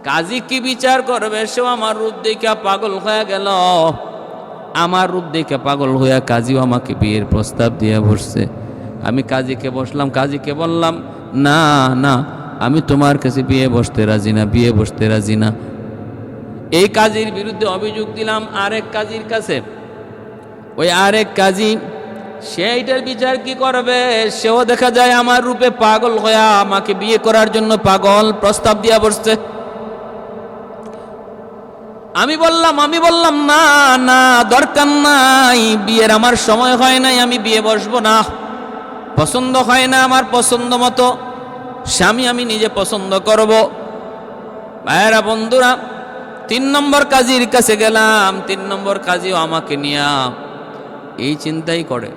Speaker 1: কাজী কি বিচার করবে? সেও আমার রূপ দেখে পাগল হয়ে গেল, আমার রূপ দেখে পাগল হইয়া কাজীও আমাকে বিয়ের প্রস্তাব দিয়ে বসছে। আমি কাজীকে বসলাম, কাজীকে বললাম, না না, আমি তোমার কাছে বিয়ে বসতে রাজি না, বিয়ে বসতে রাজি না। এই কাজীর বিরুদ্ধে অভিযোগ দিলাম আরেক কাজীর কাছে। ওই আরেক কাজী সে এইটার বিচার কি করবে? সেও দেখা যায় আমার রূপে পাগল হইয়া আমাকে বিয়ে করার জন্য পাগল প্রস্তাব দিয়া বসছে। আমি বললাম না না, দরকার নাই, বিয়ের আমার সময় হয় নাই, আমি বিয়ে বসবো না, পছন্দ হয় না, আমার পছন্দ মতো স্বামী আমি নিজে পছন্দ করব। ভাইয়েরা বন্ধুরা, 3 নম্বর কাজীর কাছে গেলাম, 3 নম্বর কাজীও আমাকে নিয়ে এই চিন্তাই করে।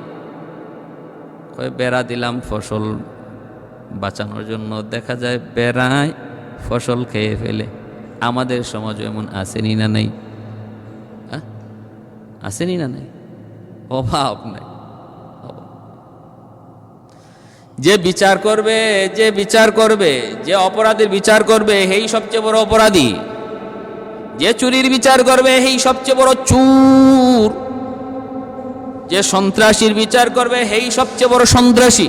Speaker 1: বেড়া দিলাম ফসল বাঁচানোর জন্য, দেখা যায় বেড়ায় ফসল খেয়ে ফেলে। আমাদের সমাজ এমন আসেনি না নাই? আসেনি না নাই? অভাব নাই। যে বিচার করবে, যে বিচার করবে, যে অপরাধের বিচার করবে, সেই সবচেয়ে বড় অপরাধী। যে চুরির বিচার করবে, সেই সবচেয়ে বড় চুর। যে সন্ত্রাসীর বিচার করবে, সেই সবচেয়ে বড় সন্ত্রাসী।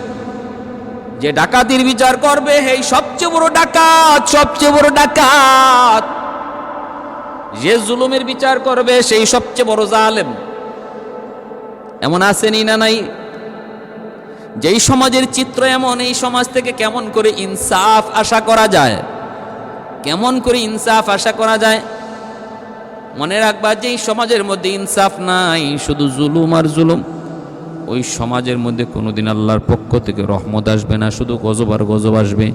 Speaker 1: যে ডাকাতির বিচার করবে, সেই সবচেয়ে বড় ডাকাত, সবচেয়ে বড় ডাকাত। যে জুলুমের বিচার করবে, সেই সবচেয়ে বড় জালেম। এমন আসেনি না নাই? যেই সমাজের চিত্র এমন, এই সমাজ থেকে কেমন করে ইনসাফ আশা করা যায়? কেমন করে ইনসাফ আশা করা যায়? মনে রাখবা, যেই সমাজের মধ্যে ইনসাফ নাই, শুধু জুলুম আর জুলুম, ওই সমাজের মধ্যে কোনোদিন আল্লাহর পক্ষ থেকে রহমত আসবে না, শুধু গজব আর গজব আসবে।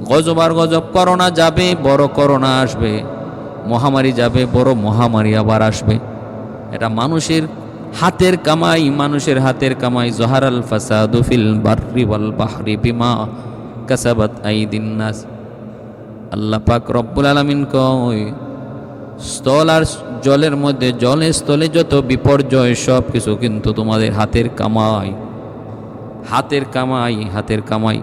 Speaker 1: গজব আর গজব, করোনা যাবে, বড় করোনা আসবে, মহামারী যাবে, বড় মহামারী আবার আসবে। এটা মানুষের হাতের কামাই, মানুষের হাতের কামাই। জহারাল ফাসাদু ফিল বাররি ওয়াল বাহরি বিমা কাসাবাত আইদিন নাস। আল্লাহ পাক রব্বুল আলামিন কয়, স্থল আর জলের মধ্যে, জলে স্থলে যত বিপর্যয় সব কিছু কিন্তু তোমাদের হাতের কামাই, হাতের কামাই, হাতের কামাই।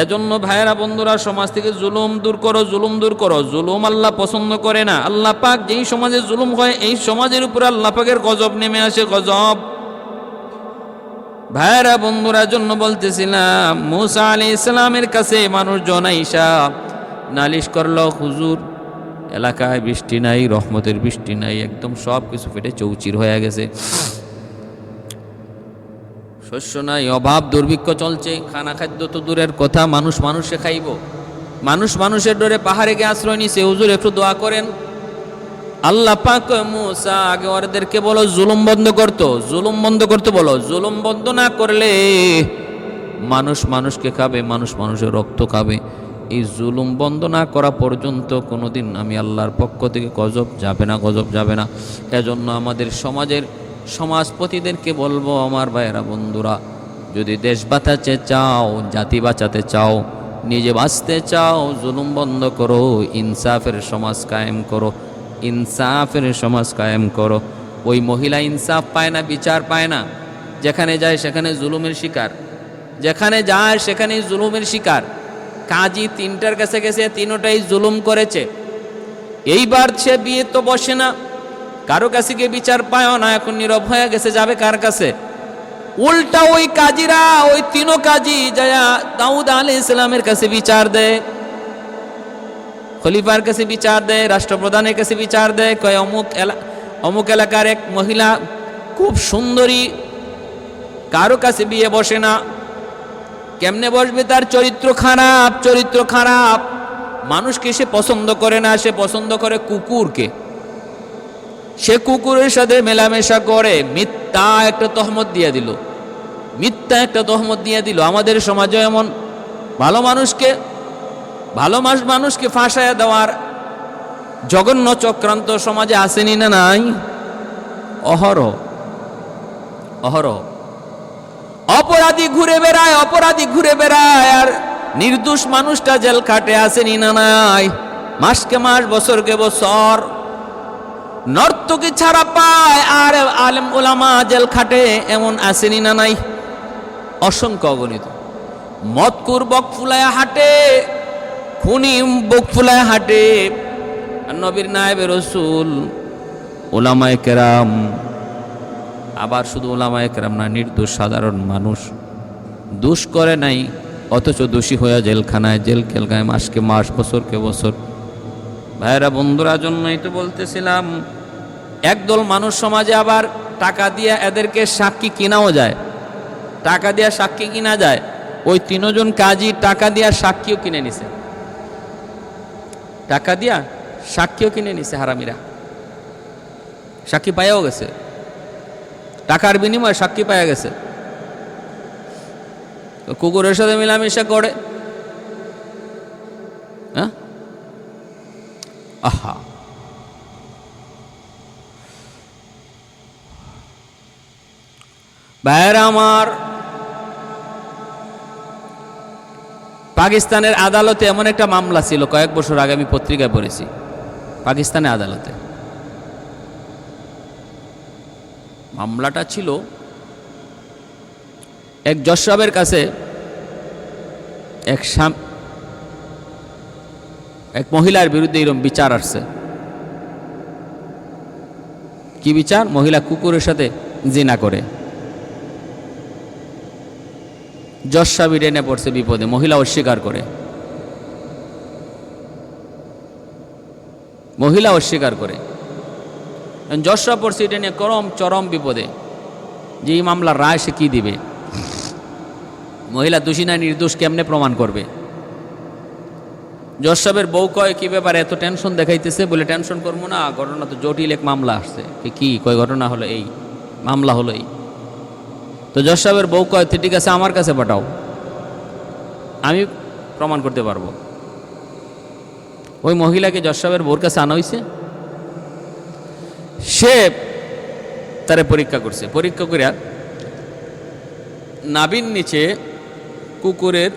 Speaker 1: এজন্য ভাইয়েরা বন্ধুরা, সমাজ থেকে জুলুম দূর করো, জুলুম দূর করো। জুলুম আল্লাহ পছন্দ করে না। আল্লাহ পাক যেই সমাজে জুলুম হয়, এই সমাজের উপরে আল্লাহ পাকের গজব নেমে আসে, গজব। ভাইয়েরা বন্ধুরা, জন্য বলতেছিলাম, মুসা আলাইহিস সালামের কাছে মানুষজন আইসা নালিশ করলো, হুজুর এলাকায় বৃষ্টি নাই, রহমতের বৃষ্টি নাই, একদম সব কিছু ফেটে চৌচির হয়ে গেছে, শস্য নাই, অভাব দুর্ভিক্ষ চলছে, খানা খাদ্য তো দূরের কথা, মানুষ মানুষে খাইব, মানুষ মানুষের ডরে পাহাড়ে গিয়ে আশ্রয় নিছে, হুজুর একটু দোয়া করেন। আল্লাহ পাক মুসা আগে ওদেরকে বলো জুলুম বন্ধ করতো, জুলুম বন্ধ করতে বলো। জুলুম বন্ধ না করলে মানুষ মানুষকে খাবে, মানুষ মানুষের রক্ত খাবে। এই জুলুম বন্ধ না করা পর্যন্ত কোনোদিন আমি আল্লাহর পক্ষ থেকে গজব যাবে না, গজব যাবে না। এজন্য আমাদের সমাজের সমাজপতিদেরকে বলবো, আমার ভাইয়েরা বন্ধুরা, যদি দেশ বাঁচাতে চাও, জাতি বাঁচাতে চাও, নিজে বাঁচতে চাও, জুলুম বন্ধ করো, ইনসাফের সমাজ কায়েম করো, ইনসাফের সমাজ কায়েম করো। ওই মহিলা ইনসাফ পায় না, বিচার পায় না, যেখানে যায় সেখানে জুলুমের শিকার, যেখানে যায় সেখানেই জুলুমের শিকার। কাজী তিনটার কাছে গেছে, তিনটাই জুলুম করেছে। এইবার সে বিয়ে তো বসে না, কারো কাছে গিয়ে বিচার পায়ও না, এখন নীরব হয়ে গেছে, যাবে কার কাছে? উল্টা ওই কাজীরা, ওই তিনও কাজী যায়া দাউদ আলাইহিস সালামের কাছে বিচার দেয়, খলিফার কাছে বিচার দেয়, রাষ্ট্রপ্রধানের কাছে বিচার দেয়, কয় অমুক এলাকার এক মহিলা খুব সুন্দরী, কারো কাছে বিয়ে বসে না, কেমনে বসবে? তার চরিত্র খারাপ, চরিত্র খারাপ, মানুষকে সে পছন্দ করে না, সে পছন্দ করে কুকুরকে, সে কুকুরের সাথে মেলামেশা করে। মিথ্যা একটা তহমত দিয়ে দিল, মিথ্যা একটা তহমত দিয়ে দিল। আমাদের সমাজে এমন ভালো মানুষকে ফাঁসায়া দেওয়ার জঘন্য চক্রান্ত সমাজে আসেনি না নাই? অহরহ অহরহ অপরাধী ঘুরে বেড়ায়, অপরাধী ঘুরে বেড়ায়, আর নির্দোষ মানুষটা জেল খাটে, আসেনি না নাই? মাসকে মাস, বছরকে বছর নর্তকী ছাড়া পায়, আর আলেম ওলামা জেল খাটে, এমন আসেনি না নাই? অসংখ্য অগণিত। মদকুর বক ফুলায় হাঁটে, খুনি বুক ফুলায় হাঁটে, আর নবীর নায়েবে রসুল ওলামায়ে কেরাম, আবার শুধু ওলামায়ে কেরাম না, নির্দোষ সাধারণ মানুষ দোষ করে নাই, অথচ দোষী হয়ে জেলখানায়, জেল খেলখায় মাসকে মাস, বছরকে বছর। ভাইয়েরা বন্ধুরা, জন্যই তো বলতেছিলাম, একদল মানুষ সমাজে আবার টাকা দিয়ে এদেরকে সাক্ষী কিনাও যায়, টাকা দিয়া সাক্ষী কিনা যায়। ওই তিনজন কাজী টাকা দিয়া সাক্ষীও কিনে নিছে, টাকা দিয়া সাক্ষীও কিনে নিছে, হারামিরা। সাক্ষী পাইয়াও গেছে, টাকার বিনিময়ে সাক্ষী পাইয়া গেছে। কুকুরের সাথে মেলামেশা করে, হ্যাঁ, আহা। ভাইয়েরা আমার, পাকিস্তানের আদালতে এমন একটা মামলা ছিল, কয়েক বছর আগে আমি পত্রিকায় পড়েছি। পাকিস্তানের আদালতে মামলাটা ছিল, এক জজ সাহেবের কাছে এক মহিলার বিরুদ্ধে এরকম বিচার আসছে। কি বিচার? মহিলা কুকুরের সাথে জিনা করে। জজ সাহেব টেনে পড়ছে বিপদে, মহিলা অস্বীকার করে, মহিলা অস্বীকার করে। জজ সাহেব পড়ছে এটা নিয়ে চরম বিপদে, যে এই মামলার রায় সে কি দিবে, মহিলা দোষী না নির্দোষ কেমনে প্রমাণ করবে। জজ সাহেবের বউ কয়, কি ব্যাপার এত টেনশন দেখাইতেছে? বলে, টেনশন করবো না, ঘটনা তো জটিল, এক মামলা আসছে। কি? কয় ঘটনা হলো এই, মামলা হলো এই। তো জজ সাহেবের বউ কয়, ঠিক আছে আমার কাছে পাঠাও, আমি প্রমাণ করতে পারবো। ওই মহিলাকে জজ সাহেবের বউর কাছে আনা হয়েছে। সে তারে পরীক্ষা করছে, পরীক্ষা করিয়া নাভির নিচে কুকুরের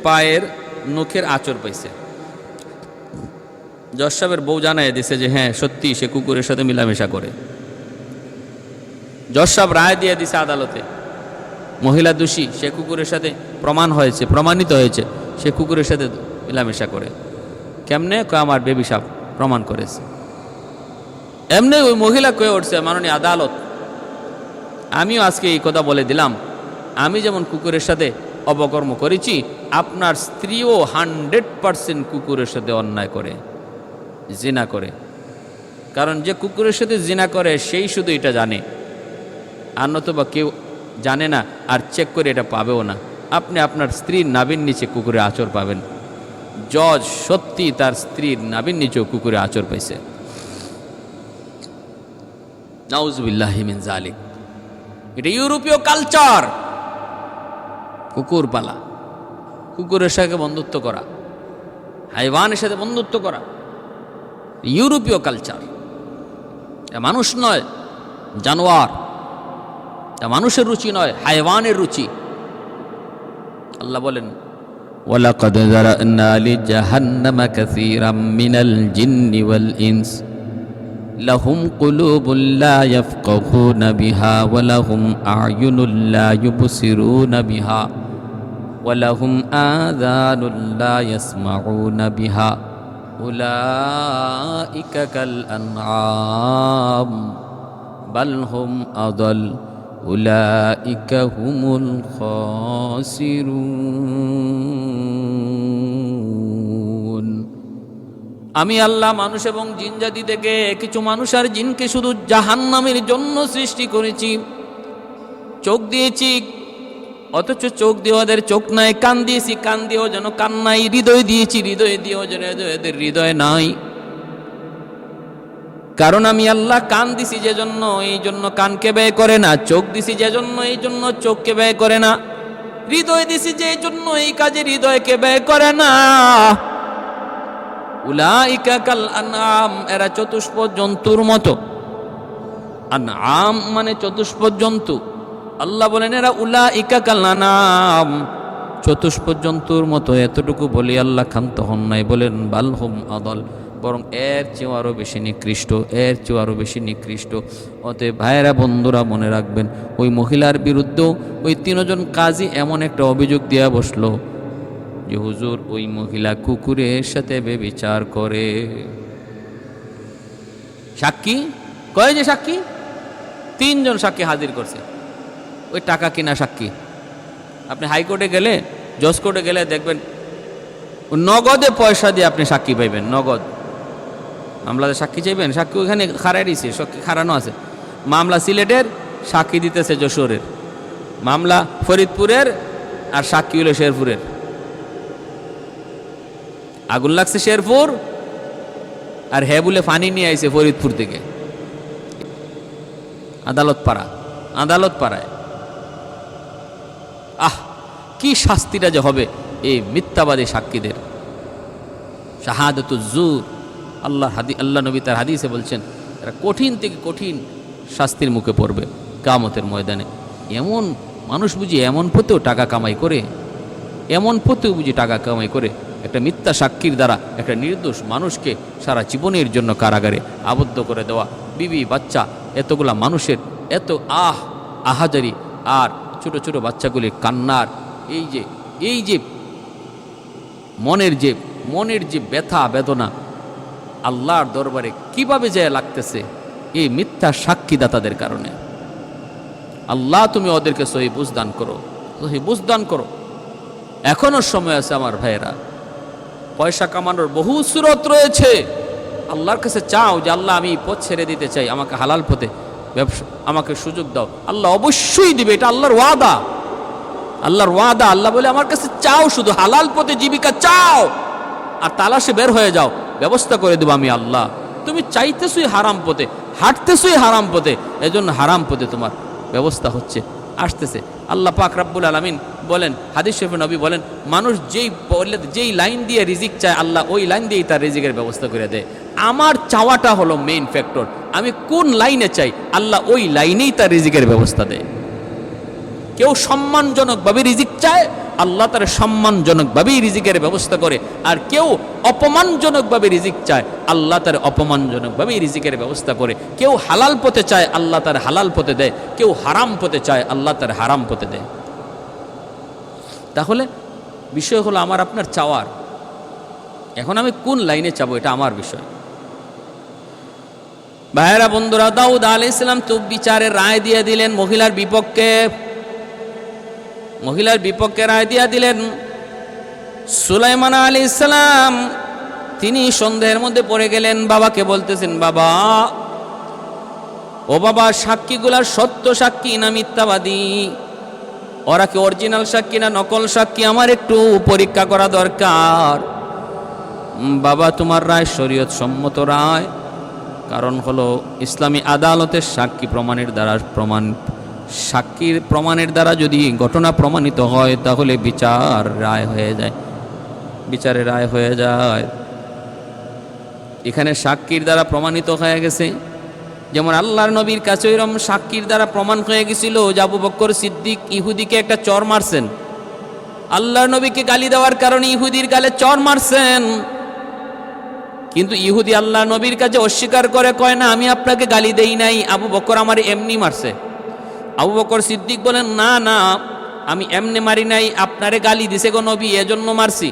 Speaker 1: পায়ের নখের আঁচড় পাইছে। জজ সাহেবের বউ জানাই দিছে যে হ্যাঁ সত্যি সে কুকুরের সাথে মিলামেশা করে। জজ সাহেব রায় দিয়ে দিছে আদালতে, মহিলা দোষী, সে কুকুরের সাথে প্রমাণিত হয়েছে সে কুকুরের সাথে মিলামেশা করে। কেমনে? আমার বেবি সাহেব প্রমাণ করেছে। এমনি ওই মহিলা কয়ে উঠছে, মাননীয় আদালত, আমিও আজকে এই কথা বলে দিলাম, আমি যেমন কুকুরের সাথে অপকর্ম করেছি, আপনার স্ত্রীও 100% কুকুরের সাথে অন্যায় করে, জিনা করে। কারণ যে কুকুরের সাথে জিনা করে সেই শুধু এটা জানে, আর নতুবা কেউ জানে না, আর চেক করে এটা পাবেও না। আপনি আপনার স্ত্রীর নাভির নিচে কুকুরের আঁচড় পাবেন। জজ সত্যি তার স্ত্রীর নাভির নিচেও কুকুরের আঁচড় পাইছে। নাউজুবিল্লাহি মিন যালিক। এটা ইউরোপীয় কালচার, কুকুর পালা, কুকুরের সাথে বন্ধুত্ব করা, হাইওয়ানের সাথে বন্ধুত্ব করা, ইউরোপীয় কালচার। মানুষ নয় জানোয়ার, মানুষের রুচি নয়, হাইওয়ানের রুচি। আল্লাহ বলেন, ওয়ালাকাদ যারানা লিজাহান্নামা কাসীরাম মিনাল জিন্নি ওয়াল ইনস লাহুম কুলুবুল লা ইয়াফকাহুনা বিহা ওয়া লাহুম আ'য়ুনুল লা ইউবসিরুনা বিহা ওয়া লাহুম আযানুল লা ইয়াসমাউনা বিহা উলাইকা কাল আনআম বাল হুম আদাল উলাইকা হুমুল খাসিরুন। আমি আল্লাহ মানুষ এবং জিন জাতি থেকে কিছু মানুষ আর জিনকে শুধু জাহান্নামের জন্য সৃষ্টি করেছি। চোখ দিয়েছি, অথচ চোখ দিয়ে ওদের চোখ নাই, কান দিয়েছি, কান দিয়েও যেন কান নাই, হৃদয় দিয়েছি, হৃদয় দিয়েও যেন এদের হৃদয় নাই। কারণ আমি আল্লাহ কান দিছি যে জন্য, এই জন্য কানকে ব্যয় করে না, চোখ দিছি যে জন্য, এই জন্য চোখকে ব্যয় করে না, হৃদয় দিছি যে জন্য, এই কাজে হৃদয়কে ব্যয় করে না। উলাইকা কাল আনআম, এরা চতুষ্পদ জন্তুর মতো। আনআম মানে চতুষ্পদ জন্তু। আল্লাহ বলেন এরা উলাইকা কাল আনআম, চতুষ্পদ জন্তুর মতো। এতটুকু বলি আল্লাহ ক্ষান্ত হন নাই, বলেন বাল হুম আদাল, বরং এর চেয়েও আরও বেশি নিকৃষ্ট, এর চেয়েও আরও বেশি নিকৃষ্ট। অতএব ভাইয়েরা, বন্ধুরা, মনে রাখবেন, ওই মহিলার বিরুদ্ধেও ওই 3 জন কাজী এমন একটা অভিযোগ দেওয়া বসলো যে হুজুর ওই মহিলা কুকুরের সাথে ব্যভিচার করে। সাক্ষী কয় যে সাক্ষী 3 জন সাক্ষী হাজির করছে, ওই টাকা কিনা সাক্ষী। আপনি হাইকোর্টে গেলে, জজ কোর্টে গেলে দেখবেন নগদে পয়সা দিয়ে আপনি সাক্ষী পাইবেন, নগদ। মামলাতে সাক্ষী চাইবেন, সাক্ষী ওইখানে খাড়াই দিছে, সাক্ষী খাড়ানো আছে। মামলা সিলেটের, সাক্ষী দিতেছে যশোরের, মামলা ফরিদপুরের, আর সাক্ষী হলো শেরপুরের। আগুন লাগছে শেরপুর, আর হ্যাঁ বলে পানি নিয়ে আইছে ফরিদপুর থেকে। আদালত পাড়ায়। কি শাস্তিটা যে হবে এই মিথ্যাবাদী সাক্ষীদের। শাহাদাতুজ জুর, আল্লাহ নবী তার হাদিসে বলছেন এরা কঠিন থেকে কঠিন শাস্তির মুখে পড়বে কিয়ামতের ময়দানে। এমন মানুষ বুঝি এমন পথেও টাকা কামাই করে, একটা মিথ্যা সাক্ষীর দ্বারা একটা নির্দোষ মানুষকে সারা জীবনের জন্য কারাগারে আবদ্ধ করে দেওয়া। বিবি বাচ্চা এতগুলা মানুষের এত আহাজারি, আর ছোট ছোট বাচ্চাগুলির কান্নার এই যে মনের যে ব্যথা বেদনা আল্লাহর দরবারে কিভাবে যায় লাগতেছে এই মিথ্যা সাক্ষীদাতাদের কারণে। আল্লাহ তুমি ওদেরকে সহি বুঝদান করো। এখনো সময় আছে আমার ভাইয়েরা, পয়সা কামানোর বহু সুরত রয়েছে। আল্লাহর কাছে চাও যে আল্লাহ আমি পথ ছেড়ে দিতে চাই, আমাকে হালাল পথে ব্যবসা, আমাকে সুযোগ দাও। আল্লাহ অবশ্যই দিবে, এটা আল্লাহর ওয়াদা। আল্লাহ বলে আমার কাছে চাও, শুধু হালাল পথে জীবিকা চাও, আর তালাশে বের হয়ে যাও, ব্যবস্থা করে দেবো আমি আল্লাহ। তুমি চাইতেছই হারাম পথে, হাঁটতেছই হারাম পথে, এজন্য হারাম পথে তোমার ব্যবস্থা আসতেছে। আল্লাহ পাক রব্বুল আলামিন বলেন, হাদিস শরীফে নবী বলেন, মানুষ যেই লাইন দিয়ে রিজিক চায় আল্লাহ ওই লাইন দিয়েই তার রিজিকের ব্যবস্থা করে দেয়। আমার চাওয়াটা হলো মেইন ফ্যাক্টর, আমি কোন লাইনে চাই আল্লাহ ওই লাইনেই তার রিজিকের ব্যবস্থা দেয়। কেউ সম্মানজনকভাবে রিজিক চায়, আল্লাহ তার সম্মানজনকভাবেই রিজিকের ব্যবস্থা করে। আর কেউ অপমানজনকভাবে রিজিক চায়, আল্লাহ তার অপমানজনকভাবেই রিজিকের ব্যবস্থা করে। কেউ হালাল পথে চায়, আল্লাহ তার হালাল পথে দেয়। কেউ হারাম পথে চায়, আল্লাহ তার হারাম পথে দেয়। তাহলে বিষয় হলো আমার আপনার চাওয়ার। এখন আমি কোন লাইনে চাবো এটা আমার বিষয়। ভাইয়েরা বন্ধুরা, দাউদ আলাইহিস সালাম তো বিচারের রায় দিয়ে দিলেন মহিলার বিপক্ষে রায় দিয়া দিলেন। সুলাইমান আলাইহিস সালাম তিনি সন্দেহের মধ্যে পড়ে গেলেন। বাবাকে বলতেছেন, বাবা ও বাবা, সাক্ষীগুলার সত্য সাক্ষী না মিথ্যাবাদী, ওরা কি অরিজিনাল সাক্ষী না নকল সাক্ষী, আমার একটু পরীক্ষা করা দরকার। বাবা তোমার রায় শরীয়ত সম্মত রায়, কারণ হলো ইসলামী আদালতের সাক্ষীর প্রমাণের দ্বারা যদি ঘটনা প্রমাণিত হয় তাহলে বিচারের রায় হয়ে যায়। এখানে সাক্ষীর দ্বারা প্রমাণিত হয়ে গেছে, যেমন আল্লাহর নবীর কাছে এরকম সাক্ষীর দ্বারা প্রমাণ হয়ে গেছিল যে আবু বকর সিদ্দিক ইহুদিকে একটা চর মারছেন। আল্লাহর নবীকে গালি দেওয়ার কারণে ইহুদির গালে চর মারছেন, কিন্তু ইহুদি আল্লাহ নবীর কাছে অস্বীকার করে, কয় না আমি আপনাকে গালি দেই নাই, আবু বকর আমার এমনি মারছে। আবু বকর সিদ্দিক বলেন, না না আমি এমনি মারি নাই, আপনারে গালি দিছে গো নবী, এজন্য মারছি।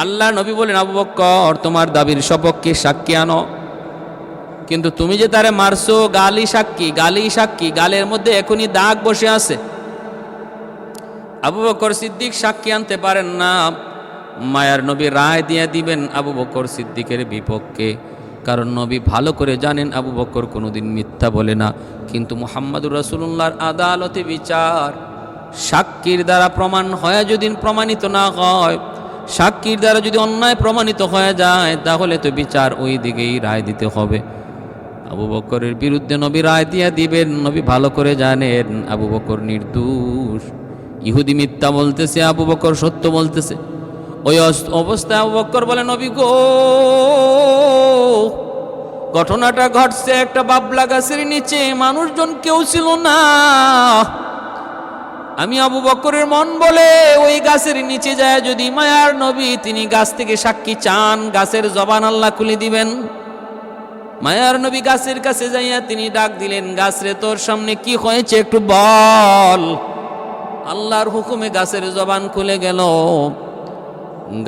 Speaker 1: আল্লাহ নবী বলেন, আবু বকর তোমার দাবির সপক্ষে সাক্ষী আনো, কিন্তু তুমি যে তারে মারছো গালি সাক্ষী, গালের মধ্যে এখনই দাগ বসে আছে। আবু বকর সিদ্দিক সাক্ষী আনতে পারেন না। মায়ার নবী রায় দিয়ে দিবেন আবু বকর সিদ্দিকের বিপক্ষে, কারণ নবী ভালো করে জানেন আবু বকর কোনোদিন মিথ্যা বলে না। কিন্তু মুহাম্মদুর রাসূলুল্লাহর আদালতে বিচার সাক্ষীর দ্বারা প্রমাণ হয়, যদি প্রমাণিত না হয়, সাক্ষীর দ্বারা যদি অন্যায় প্রমাণিত হয়ে যায় তাহলে তো বিচার ওই দিকেই রায় দিতে হবে। আবু বকরের বিরুদ্ধে নবী রায় দিয়ে দিবেন। নবী ভালো করে জানেন আবু বকর নির্দোষ, ইহুদি মিথ্যা বলতেছে, আবু বকর সত্য বলতেছে। ওই অবস্থায় আবু বকর বলে, নবী গো, ঘটনাটা ঘটছে একটা বাবলা গাছের নিচে, মানুষজন কেউ ছিল না। আমি আবু বকরের মন বলে ওই গাছের নিচে যায়, যদি মায়ার নবী তিনি গাছ থেকে সাক্ষী চান, গাছের জবান আল্লাহ খুলে দিবেন। মায়ার নবী গাছের কাছে যাইয়া তিনি ডাক দিলেন, গাছ রে তোর সামনে কি হয়েছে একটু বল। আল্লাহর হুকুমে গাছের জবান খুলে গেল।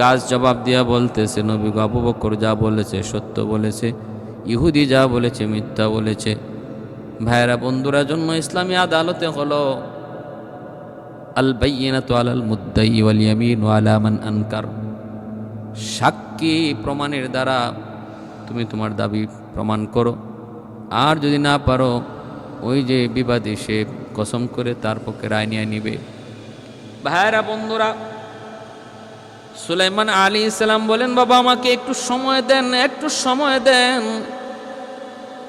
Speaker 1: গাছ জবাব দিয়া বলতেছে, নবী গো, আবু বকর যা বলেছে সত্য বলেছে, ইহুদি যা বলেছে মিথ্যা বলেছে। ভাইরা বন্ধুরা, জন্য ইসলামী আদালতে হলো আল বাইয়িনাতু আলাল মুদ্দাই ওয়াল ইয়ামিনু আলা মান আনকার। সাক্ষী প্রমাণের দ্বারা তুমি তোমার দাবি প্রমাণ করো, আর যদি না পারো ওই যে বিবাদী সে কসম করে তার পক্ষে রায় নিয়ে নিবে। ভাইরা বন্ধুরা, সুলাইমান আলাইহিস সালাম বলেন, বাবা আমাকে একটু সময় দেন।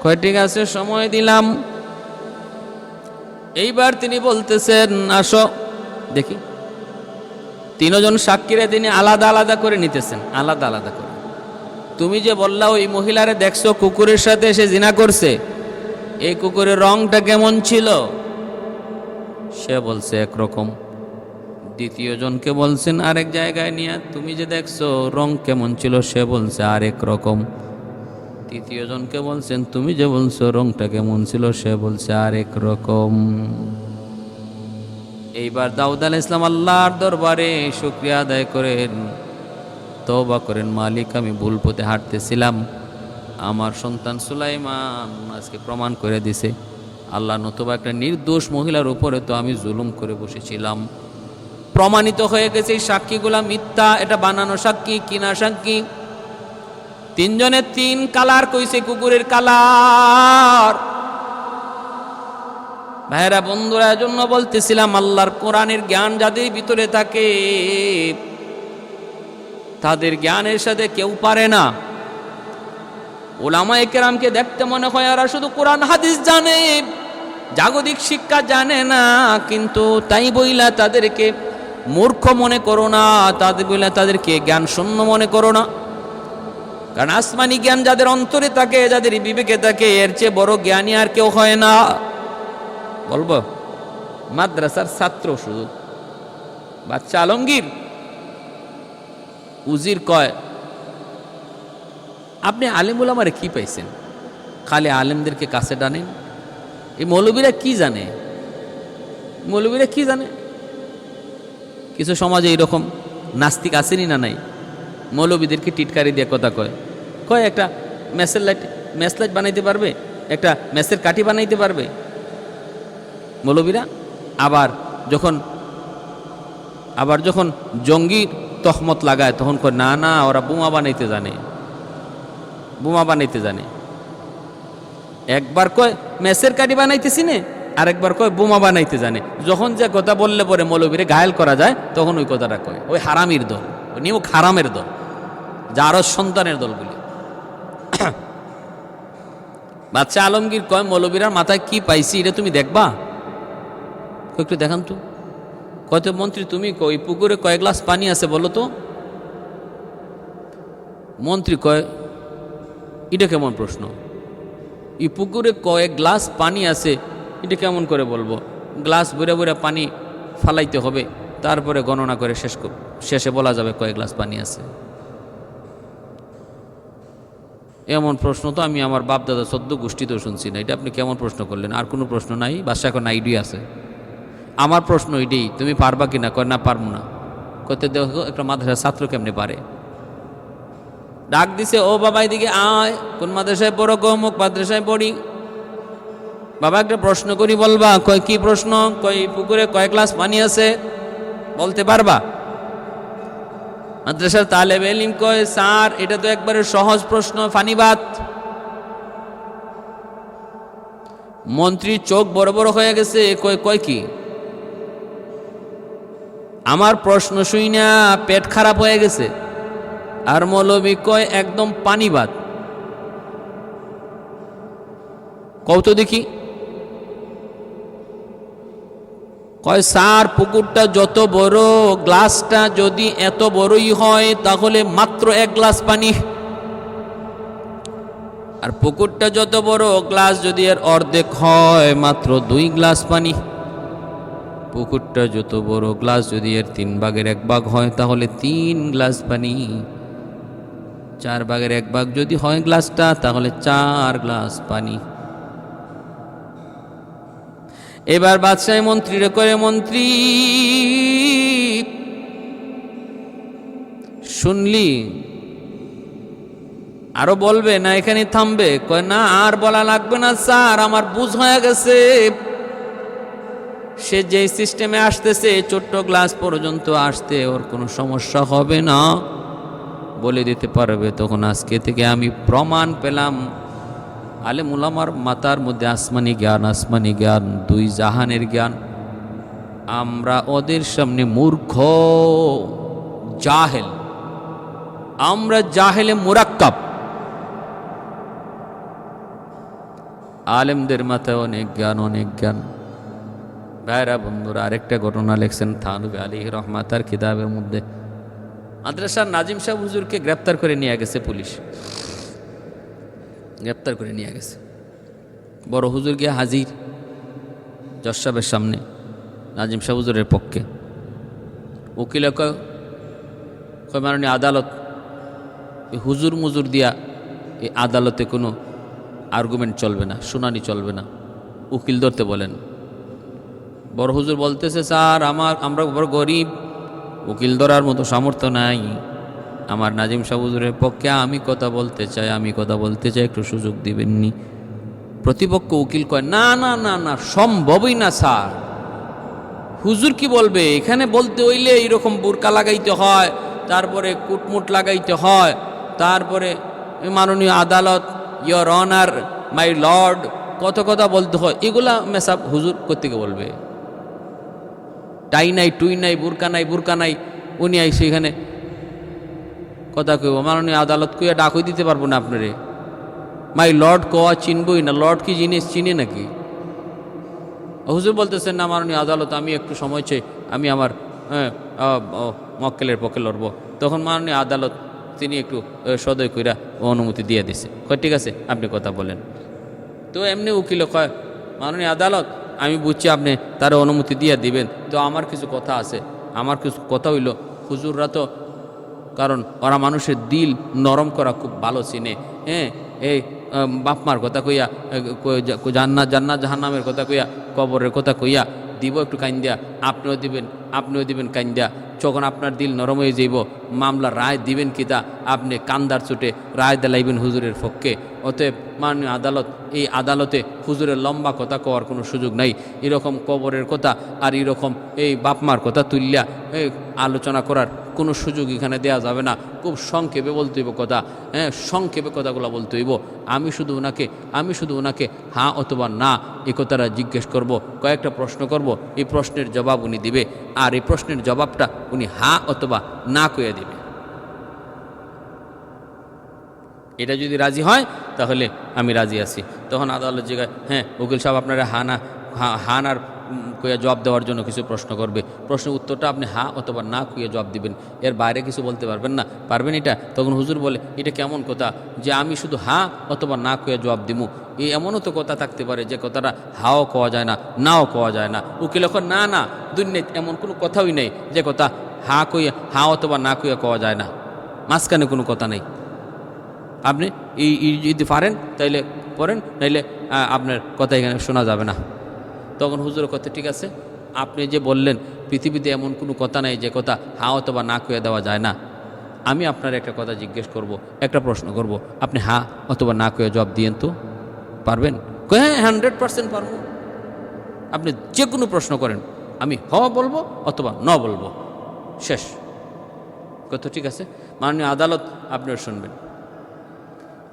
Speaker 1: কয় ঠিক আছে, সময় দিলাম। এইবার তিনি বলতেছেন, আসো দেখি। তিনজন সাক্ষীরা তিনি আলাদা আলাদা করে নিতেছেন, আলাদা আলাদা করে। তুমি যে বললা ওই মহিলারে দেখছো কুকুরের সাথে সে জিনা করছে, এই কুকুরের রংটা কেমন ছিল? সে বলছে একরকম। দ্বিতীয় জনকে বলছেন আরেক জায়গায় নিয়ে, তুমি যে দেখছো রং কেমন ছিল? সে বলছে আরেক রকম। তৃতীয় জনকে বলছেন, তুমি যে বলছো রংটা কেমন ছিল? সে বলছে আরেক রকম। এইবার দাউদ আলাইহিস সালাম আল্লাহর দরবারে শুকরিয়া আদায় করেন, তওবা করেন, মালিক আমি ভুল পথে হাঁটতেছিলাম, আমার সন্তান সুলাইমান আজকে প্রমাণ করে দিছে, আল্লাহ নতুবা একটা নির্দোষ মহিলার উপরে তো আমি জুলুম করে বসেছিলাম। প্রমাণিত হয়ে গেছে এই সাক্ষীগুলা মিথ্যা, এটা বানানো সাক্ষী, কিনা সাক্ষী। তিনজনের তিন কালার কইছে, কুকুরের কালার। ভাইরা বন্ধুরা, জন্য বলতেছিলাম আল্লাহর কোরআনের জ্ঞান যাদের ভিতরে থাকে তাদের জ্ঞানের সাথে কেউ পারে না। উলামায়ে কেরামকে দেখতে মনে হয় এরা শুধু কোরআন হাদিস জানে, জাগতিক শিক্ষা জানে না, কিন্তু তাই বইলা তাদেরকে মূর্খ মনে করো না, তাদের বইলা তাদেরকে জ্ঞান শূন্য মনে করো না। কারণ আসমানি জ্ঞান যাদের অন্তরে থাকে, যাদের বিবেকে থাকে, এর চেয়ে বড় জ্ঞানী আর কেউ হয় না। বলবো মাদ্রাসার ছাত্র শুধু বাচ্চা আলমগীর উজির কয়, আপনি আলেমুল আমারে কি পাইছেন, খালি আলেমদেরকে কাছে টানেন। এই মৌলবীরা কি জানে, মৌলবীরা কি জানে? কিছু সমাজে এইরকম নাস্তিক আসেনি না নাই, মৌলবীদেরকে টিটকারি দিয়ে কথা কয়, কয় একটা ম্যাচ লাইট বানাইতে পারবে, একটা ম্যাচের কাঠি বানাইতে পারবে মৌলবীরা। আবার যখন জঙ্গির তহমত লাগায় তখন কয় না না ওরা বোমা বানাইতে জানে, বোমা বানাইতে জানে। একবার কয় ম্যাচের কাঠি বানাইতেছি নে, আর একবার কয় বোমা বানাইতে জানে। যখন যে কথা বললে পরে মৌলবীরে ঘায়েল করা যায় তখন ওই কথাটা কয়। ওই হারামির দল, ওই নিয়ম হারামের দল, যারও সন্তানের দলগুলি। বাচ্চা আলমগীর কয় মৌলবীরার মাথায় কি পাইছি এটা তুমি দেখবা, একটু দেখান তো। কত মন্ত্রী তুমি ওই পুকুরে কয়েক গ্লাস পানি আছে বলো তো। মন্ত্রী কয় এটা কেমন প্রশ্ন, এই পুকুরে কয়েক গ্লাস পানি আছে এটা কেমন করে বলবো? গ্লাস ভরে ভরে পানি ফালাইতে হবে, তারপরে গণনা করে শেষে বলা যাবে কয়েক গ্লাস পানি আছে। এমন প্রশ্ন তো আমি আমার বাপ দাদা 14 গোষ্ঠীতেও শুনছি না। এটা আপনি কেমন প্রশ্ন করলেন? আর কোনো প্রশ্ন নাই? বাদশা এখন আইডিয়া আছে। আমার প্রশ্ন এটাই, তুমি পারবা কিনা? কয় না পারবো না। কইতে দেখো একটা মাদ্রাসার ছাত্র কেমনে পারে। ডাক দিছে, ও বাবা এদিকে আয়। কোন মাদ্রাসায় পড়ো? অমুক মাদ্রাসায় পড়ি। বাবা একটা প্রশ্ন করি বলবা? কয় কি প্রশ্ন? কয় পুকুরে কয় গ্লাস পানি আছে বলতে পারবা? মাদ্রাসার তালেবে ইলম কয় স্যার এটা তো একবারে সহজ প্রশ্ন, ফানিবাত। মন্ত্রীর চোখ বড় বড় হয়ে গেছে। কয় কি? আমার প্রশ্ন শুই না পেট খারাপ হয়ে গেছে। আর মৌলবী কয় একদম পানিবাত। কত দেখি? কয় স্যার পুকুরটা যত বড়, গ্লাসটা যদি এত বড়ই হয় তাহলে মাত্র 1 গ্লাস পানি। আর পুকুরটা যত বড়, গ্লাস যদি এর অর্ধেক হয় মাত্র 2 গ্লাস পানি। পুকুরটা যত বড়, গ্লাস যদি এর 3 ভাগের 1 ভাগ হয় তাহলে 3 গ্লাস পানি। 4 ভাগের 1 ভাগ যদি হয় গ্লাসটা তাহলে 4 গ্লাস পানি। এবার বাদশাহ মন্ত্রীরে করে, মন্ত্রী শুনলি আরো বলবে না এখানে থামবে? কয় না আর বলা লাগবে না স্যার, আমার বুঝ হয়ে গেছে। সে যে সিস্টেমে আসতেছে ছোট্ট গ্লাস পর্যন্ত আসতে ওর কোনো সমস্যা হবে না বলে দিতে পারবে। তখন আজকে থেকে আমি প্রমাণ পেলাম আলেম উলামার মাথার মধ্যে আসমানি জ্ঞান, 2 জাহানের জ্ঞান। আমরা ওদের সামনে মূর্খ, জাহেল, আমরা জাহেলে মুরাক্কাব। আলেমদের মাথায় অনেক জ্ঞান। ভাইরা বন্ধুরা, আরেকটা ঘটনা লেখছেন থানভী আলাইহির রহমাতার কিতাবের মধ্যে। মাদ্রাসার নাজিম সাহেব হুজুরকে গ্রেপ্তার করে নিয়ে গেছে পুলিশ, গ্রেপ্তার করে নিয়ে গেছে। বড় হুজুর গিয়ে হাজির জজ সাহেবের সামনে নাজিম সাহেব হুজুরের পক্ষে। উকিল কয় মাননীয় আদালত, এই হুজুর মুজুর দিয়া এই আদালতে কোনো আর্গুমেন্ট চলবে না, শুনানি চলবে না, উকিল ধরতে বলেন। বড় হুজুর বলতেছে স্যার আমরা বড় গরিব, উকিল ধরার মতো সামর্থ্য নাই। আমার নাজিম সাহেব হুজুরের পক্ষে আমি কথা বলতে চাই, একটু সুযোগ দিবেননি? প্রতিপক্ষ উকিল কয় না না না না, সম্ভবই না স্যার। হুজুর কি বলবে? এখানে বলতে হইলে এইরকম বোরকা লাগাইতে হয়, তারপরে কুটমুট লাগাইতে হয়, তারপরে মাননীয় আদালত, ইয়োর অনার, মাই লর্ড, কত কথা বলতে হয়। এগুলা মেসাব হুজুর কোত্থেকে বলবে? টাই নাই, টুই নাই, বোরকা নাই, উনি আই সেখানে কথা কইব। মাননীয় আদালত কইয়া ডাকই দিতে পারবো না আপনারে। মাই লর্ড কোয়া চিনবই না, লর্ড কি জিনিস চিনে নাকি? হুজুর বলতেছেন না মাননীয় আদালত, আমি একটু সময় চাই, আমি আমার মক্কেলের পক্ষে লড়ব। তখন মাননীয় আদালত তিনি একটু সদয় কইরা অনুমতি দিয়ে দিছে, কয় ঠিক আছে আপনি কথা বলেন। তো এমনি উকিল কয় মাননীয় আদালত আমি বুঝছি আপনি তার অনুমতি দিয়ে দিবেন, তো আমার কিছু কথা আছে। আমার কিছু কথা হইল, হুজুররা তো কারণ ওরা মানুষের দিল নরম করা খুব ভালো চিনে, হ্যাঁ, এই বাপমার কথা কইয়া, জান্নাত জাহান্নামের কথা কইয়া, কবরের কথা কইয়া দিব একটু কাইন্দিয়া, আপনিও দিবেন কাইন্দিয়া, যখন আপনার দিল নরম হয়ে যাইব মামলা রায় দিবেন কিতা আপনি কান্দার চোটে রায় দিলাইবেন হুজুরের পক্ষে। অতএব মাননীয় আদালত, এই আদালতে হুজুরের লম্বা কথা কওয়ার কোনো সুযোগ নাই। এরকম কবরের কথা আর এরকম এই বাপমার কথা তুললিয়া এই আলোচনা করার কোনো সুযোগ এখানে দেওয়া যাবে না। খুব সংক্ষেপে বলতে হইব কথা, হ্যাঁ, সংক্ষেপে কথাগুলো বলতে হইব। আমি শুধু ওনাকে হ্যাঁ অথবা না এই কথাটা জিজ্ঞেস করব, কয়েকটা প্রশ্ন করব, এই প্রশ্নের জবাব উনি দিবে, আর এই প্রশ্নের জবাবটা উনি হ্যাঁ অথবা না কইয়া দিবে। এটা যদি রাজি হয় তাহলে আমি রাজি আছি। তখন আদালত জিজ্ঞাসা, হ্যাঁ উকিল সাহেব আপনারা হান আর কইয়া জবাব দেওয়ার জন্য কিছু প্রশ্ন করবে, প্রশ্নের উত্তরটা আপনি হ্যাঁ অথবা না কইয়া জবাব দিবেন, এর বাইরে কিছু বলতে পারবেন না, পারবেন এটা? তখন হুজুর বলে, এটা কেমন কথা যে আমি শুধু হ্যাঁ অথবা না কইয়া জবাব দিব? এই এমনও তো কথা থাকতে পারে যে কথাটা হাও কওয়া যায় না, নাও কওয়া যায় না। উকিল এখন না দুনিয়াতে এমন কোনো কথাই নেই যে কথা হ্যাঁ অথবা না কইয়া কওয়া যায় না, মাঝখানে কোনো কথা নেই। আপনি এই যদি পারেন তাইলে পড়েন, নাইলে আপনার কথা এখানে শোনা যাবে না। তখন হুজুরের কথা, ঠিক আছে, আপনি যে বললেন পৃথিবীতে এমন কোনো কথা নাই যে কথা হ্যাঁ অথবা না কইয়া দেওয়া যায় না। আমি আপনার একটা কথা জিজ্ঞেস করব, একটা প্রশ্ন করব, আপনি হ্যাঁ অথবা না কইয়া জবাব দিয়েন তো, পারবেন? হ্যাঁ 100% পারবো। আপনি যে কোনো প্রশ্ন করেন, আমি হ বলবো অথবা ন বলবো, শেষ কথা। ঠিক আছে মাননীয় আদালত, আপনারা শুনবেন।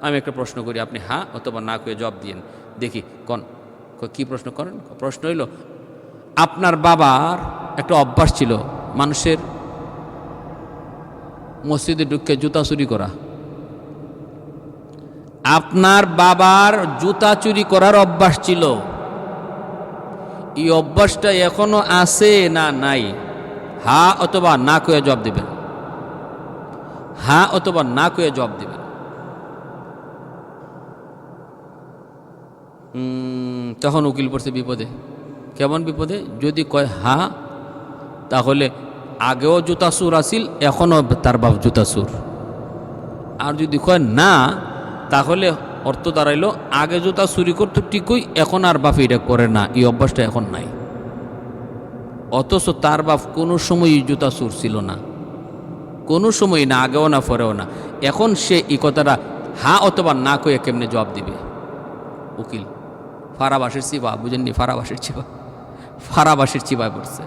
Speaker 1: আমি একটা প্রশ্ন করি, আপনি হ্যাঁ অথবা না কইয়া জবাব দিয়েন, দেখি কোন কি প্রশ্ন করেন। প্রশ্ন হইল, আপনার বাবার একটা অভ্যাস ছিল মানুষের মসজিদে ঢুকে জুতা চুরি করা। আপনার বাবার জুতা চুরি করার অভ্যাস ছিল, এই অভ্যাসটা এখনো আছে না নাই? হ্যাঁ অথবা না কইয়া জবাব দিবেন, হ্যাঁ অথবা না কইয়া জবাব দিবেন। তখন উকিল পড়ছে বিপদে। কেমন বিপদে? যদি কয় হ্যাঁ, তাহলে আগেও জুতা চুর আসিল, এখনও তার বাপ জুতা চুর। আর যদি কয় না, তাহলে অর্থ দাঁড়াইল আগে জুতা চুরি করতো ঠিকই, এখন আর বাপ এটা করে না, এই অভ্যাসটা এখন নাই। অথচ তার বাপ কোনো সময়ই জুতা চুর ছিল না, কোনো সময় না, আগেও না পরেও না। এখন সে এই কথাটা হ্যাঁ অথবা না কয়ে কেমনে জবাব দিবে? উকিল ফারাবাসের চিবা, বুঝেননি? ফারাবাসের চিবায় পড়ছে।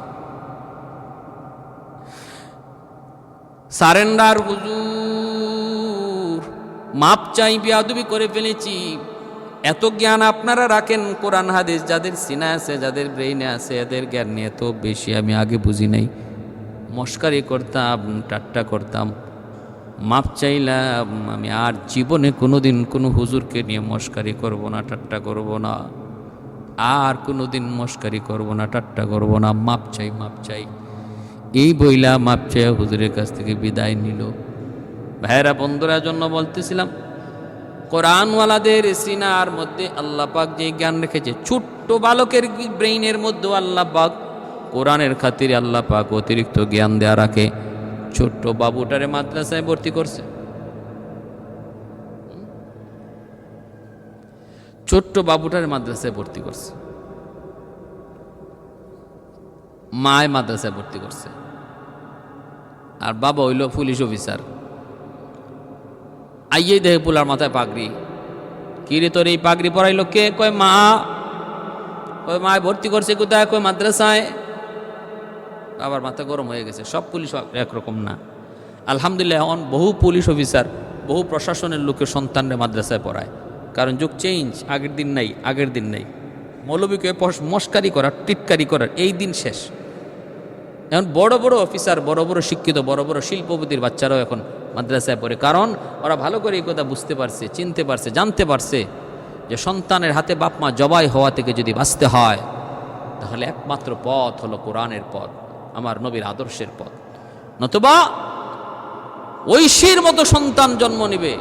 Speaker 1: সারেন্ডার হুজুর, মাপ চাই, বেয়াদবি করে ফেলেছি। এত জ্ঞান আপনারা রাখেন কোরআন হাদিস, যাদের সিনা আছে, যাদের ব্রেইনে আছে, এদের জ্ঞান নিয়ে এত বেশি আমি আগে বুঝি নাই। মস্কারি করতাম, ঠাট্টা করতাম, মাপ চাইলাম। আমি আর জীবনে কোনোদিন কোনো হুজুরকে নিয়ে মস্কারি করব না, ঠাট্টা করব না, আর কোনোদিন মস্কারি করব না, ঠাট্টা করব না। মাপ চাই এই বইলা মাপ চাই হুজুরের কাছ থেকে বিদায় নিল। ভাইরা বন্ধুরা, জন্য বলতেছিলাম, কোরআনওয়ালাদের সিনার মধ্যে আল্লাহ পাক যে জ্ঞান রেখেছে, ছোট্ট বালকের ব্রেইনের মধ্যে আল্লাহ পাক কোরআনের খাতিরে আল্লাহ পাক অতিরিক্ত জ্ঞান দেয়া রাখে। ছোট্ট বাবুটারে মাদ্রাসায় ভর্তি করছে, ছোট্ট বাবুটারে মাদ্রাসায় ভর্তি করছে, মায় মাদ্রাসায় ভর্তি করছে, আর বাবা হইল পুলিশ অফিসার। আইয়েই দেখে পোলার মাথায় পাগড়ি। কিরে তোর এই পাগড়ি পরাইলো কে? কয় মা। কয় মায় ভর্তি করছে কোথায়? কয় মাদ্রাসায়। বাবার মাথা গরম হয়ে গেছে। সব পুলিশ একরকম না। আলহামদুলিল্লাহ এখন বহু পুলিশ অফিসার, বহু প্রশাসনের লোকের সন্তানরা মাদ্রাসায় পড়ায়, কারণ যুগ চেঞ্জ। আগের দিন নাই। মৌলবীকে মস্কারি করার, টিটকারি করার এই দিন শেষ। এখন বড় বড় অফিসার, বড় বড় শিক্ষিত, বড় বড় শিল্পপতির বাচ্চারাও এখন মাদ্রাসায় পড়ে, কারণ ওরা ভালো করে এই কথা বুঝতে পারছে, চিনতে পারছে, জানতে পারছে যে সন্তানের হাতে বাপ মা জবাই হওয়া থেকে যদি বাঁচতে হয়, তাহলে একমাত্র পথ হলো কোরআনের পথ, আমার নবীর আদর্শের পথ। নতুবা ঐশীর মতো সন্তান জন্ম নিবে,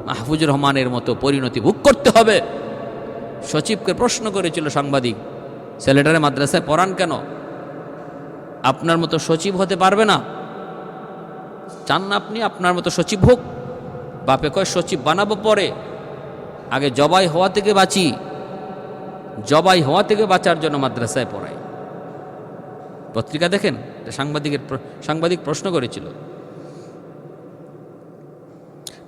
Speaker 1: মাহফুজুর রহমানের মতো পরিণতি ভোগ করতে হবে। সচিবকে প্রশ্ন করেছিল সাংবাদিক, ছেলেটারে মাদ্রাসায় পড়ান কেন? আপনার মতো সচিব হতে পারবে না? চান না আপনি আপনার মতো সচিব হোক? বাপে কয় সচিব বানাবো পরে, আগে জবাই হওয়া থেকে বাঁচি, জবাই হওয়া থেকে বাঁচার জন্য মাদ্রাসায় পড়াই। পত্রিকা দেখেন, সাংবাদিক প্রশ্ন করেছিল।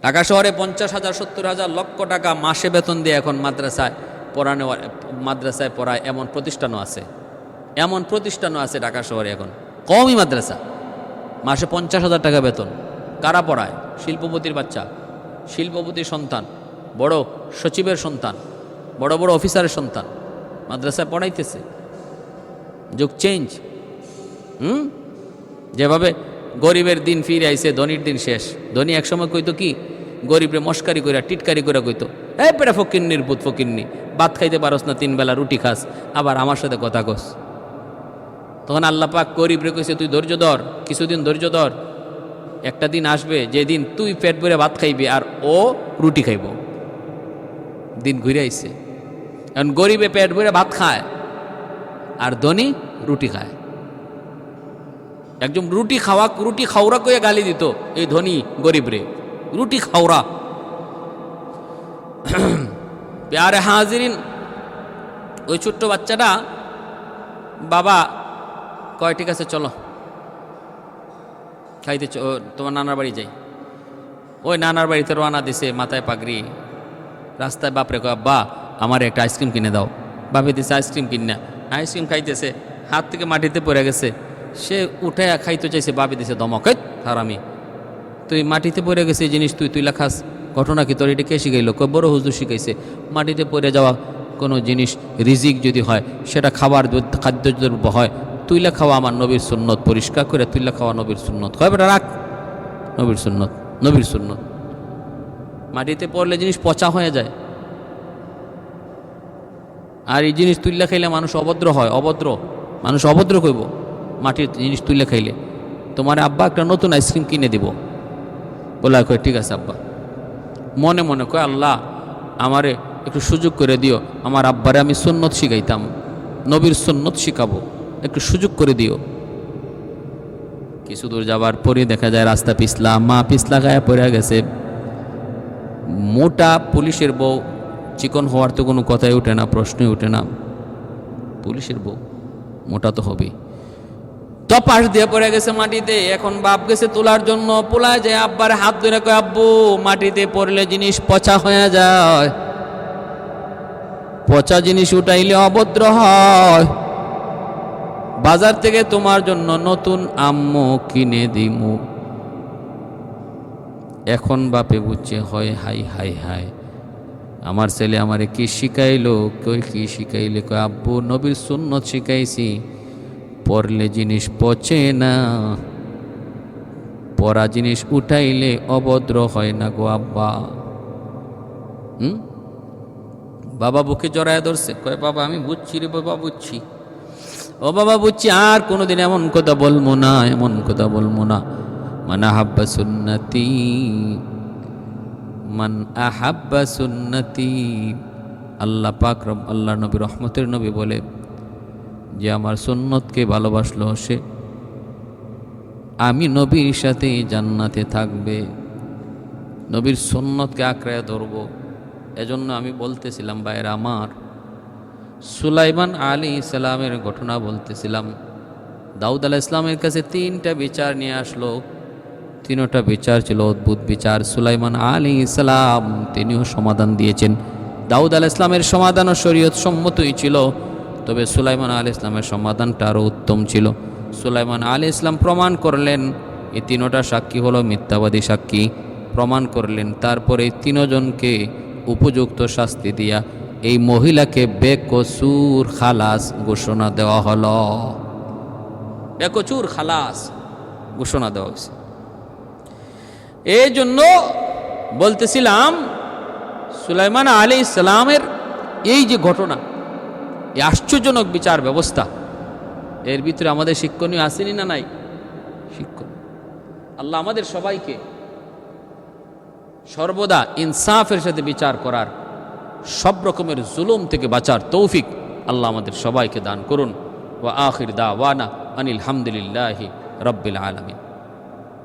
Speaker 1: ঢাকা শহরে 50,000, 70,000, লক্ষ টাকা মাসে বেতন দিয়ে এখন মাদ্রাসায় পড়ায় এমন প্রতিষ্ঠানও আছে ঢাকা শহরে। এখন কমই মাদ্রাসা, মাসে 50,000 টাকা বেতন। কারা পড়ায়? শিল্পপতির বাচ্চা, শিল্পপতির সন্তান, বড় সচিবের সন্তান, বড় বড় অফিসারের সন্তান মাদ্রাসায় পড়াইতেছে। যুগ চেঞ্জ। যেভাবে গরিবের দিন ফিরে আইছে, ধনির দিন শেষ। ধনী একসময় কইতো কি, গরিবরে মস্কারি কইরা টিটকারি করে কইতো, এই পেটা ফকিন্নির ভূত, ফকিন্নি, ভাত খাইতে পারস না, 3 বেলা রুটি খাস, আবার আমার সাথে কথা কস। তখন আল্লাহ পাক গরিবরে কইছে, তুই ধৈর্য ধর, কিছুদিন ধৈর্য ধর, একটা দিন আসবে যেদিন তুই পেট ভরে ভাত খাইবি আর ও রুটি খাইব। দিন ঘুরে আইছে। এখন গরিবে পেট ভরে ভাত খায় আর ধনী রুটি খায়। একজন রুটি খাওরা কইয়া গালি দিত এই ধনী গরিবরে, রুটি খাওরা। প্যারে হাজিরিন, ওই ছোট্ট বাচ্চাটা, বাবা কয় ঠিক আছে চলো খাইতে, তোমার নানার বাড়ি যাই। ওই নানার বাড়িতে রওনা দিছে, মাথায় পাগড়ি। রাস্তায় বাপরে কয়, আব্বা আমার একটা আইসক্রিম কিনে দাও। বাপে দিছে আইসক্রিম কিনা, আইসক্রিম খাইতেছে, হাত থেকে মাটিতে পড়ে গেছে। সে উঠে খাইতে চাইছে, বাপে দিছে ধমক, হারামি, তুই মাটিতে পড়ে গেছে এই জিনিস তুই খাস, ঘটনা কি? তোর এটা কে শিখাইল? কয় বড় হুজুর শিখাইছে। মাটিতে পড়ে যাওয়া কোনো জিনিস রিজিক যদি হয়, সেটা খাবার খাদ্যদ্রব্য হয়, তুইলা খাওয়া আমার নবীর সুন্নত, পরিষ্কার করে তুইলা খাওয়া নবীর সুন্নত। কয় বেটা রাখ, নবীর সুন্নত, নবীর সুন্নত। মাটিতে পড়লে জিনিস পচা হয়ে যায়, আর এই জিনিস তুইলা খাইলে মানুষ অভদ্র হয়, অভদ্র মানুষ অভদ্র কইব মাটির জিনিস তুইলা খাইলে। তোমার আব্বা একটা নতুন আইসক্রিম কিনে দিব। বলা কয় ঠিক আছে আব্বা। মনে মনে কয়, আল্লাহ আমারে একটু সুযোগ করে দিও, আমার আব্বারে আমি সুন্নত শিখাইতাম, নবীর সুন্নত শিখাবো, একটু সুযোগ করে দিও। কিছু দূর যাবার পরে দেখা যায় রাস্তা পিছলা, মা পিছলা গায়ে পড়ে গেছে। মোটা পুলিশের বউ, চিকন হওয়ার তো কোনো কথাই ওঠে না, প্রশ্নই ওঠে না। পুলিশের বউ মোটা তো হবেই। পাশ দিয়ে পড়ে গেছে মাটিতে। এখন বাপ গেছে তোলার জন্য, পোলায় যায় আব্বার হাত ধরে কয়, আব্বু মাটিতে পড়লে জিনিস পচা হয়ে যায়, পচা জিনিস উঠাইলে অভদ্র হয়, বাজার থেকে তোমার জন্য নতুন আম্মু কিনে দিমু। এখন বাপে বুঝছে, হয় হাই হাই হাই, আমার ছেলে আমারে কি শিখাইলো? কই কি শিখাইলে? কয় আব্বু নবীর সুন্নত শিখাইছি, পড়লে জিনিস পচে না, পড়া জিনিস উঠাইলে অভদ্র হয় না গো আব্বা। বাবা বুকে জড়ায় ধরছে, কয় বাবা আমি বুঝছি রে বাবা, বুঝছি, ও বাবা বুঝছি, আর কোনোদিন এমন কথা বলবো না, এমন কথা বলবো না। মান আহাব্বা সুন্নতি, মান আহাব্বা সুন্নতি। আল্লাহ পাক আল্লাহ নবী, রহমতের নবী বলে, যে আমার সুন্নতকে ভালোবাসলো সে আমি নবীর সাথে জান্নাতে থাকবে। নবীর সুন্নতকে আঁকড়ায় ধরব। এজন্য আমি বলতেছিলাম ভাইয়েরা আমার, সুলাইমান আলাইহিস সালামের ঘটনা বলতেছিলাম। দাউদ আলাইহিস সালামের কাছে 3টা বিচার নিয়ে আসলো, 3টা বিচার ছিল অদ্ভুত বিচার। সুলাইমান আলাইহিস সালাম তিনিও সমাধান দিয়েছেন। দাউদ আলাইহিস সালামের সমাধানও শরীয়ত সম্মতই ছিল, তবে সুলাইমান আলাইহিস সালামের সমাধানটা আরও উত্তম ছিল। সুলাইমান আলাইহিস সালাম প্রমাণ করলেন, এই 3টা সাক্ষী হলো মিথ্যাবাদী সাক্ষী, প্রমাণ করলেন। তারপরে 3 জনকে উপযুক্ত শাস্তি দিয়া এই মহিলাকে বেকসুর খালাস ঘোষণা দেওয়া হলো। বেকসুর খালাস ঘোষণা দেওয়া হয়েছে। এই জন্য বলতেছিলাম, সুলাইমান আলাইহিস সালামের এই যে ঘটনা, এই আশ্চর্যজনক বিচার ব্যবস্থা, এর ভিতরে আমাদের শিক্ষণীয় আসেনি না নাই? শিক্ষণ। আল্লাহ আমাদের সবাইকে সর্বদা ইনসাফের সাথে বিচার করার, সব রকমের জুলুম থেকে বাঁচার তৌফিক আল্লাহ আমাদের সবাইকে দান করুন। ওয়া আখির দাওয়ানা আনিল হামদুলিল্লাহি রাব্বিল আলামিন।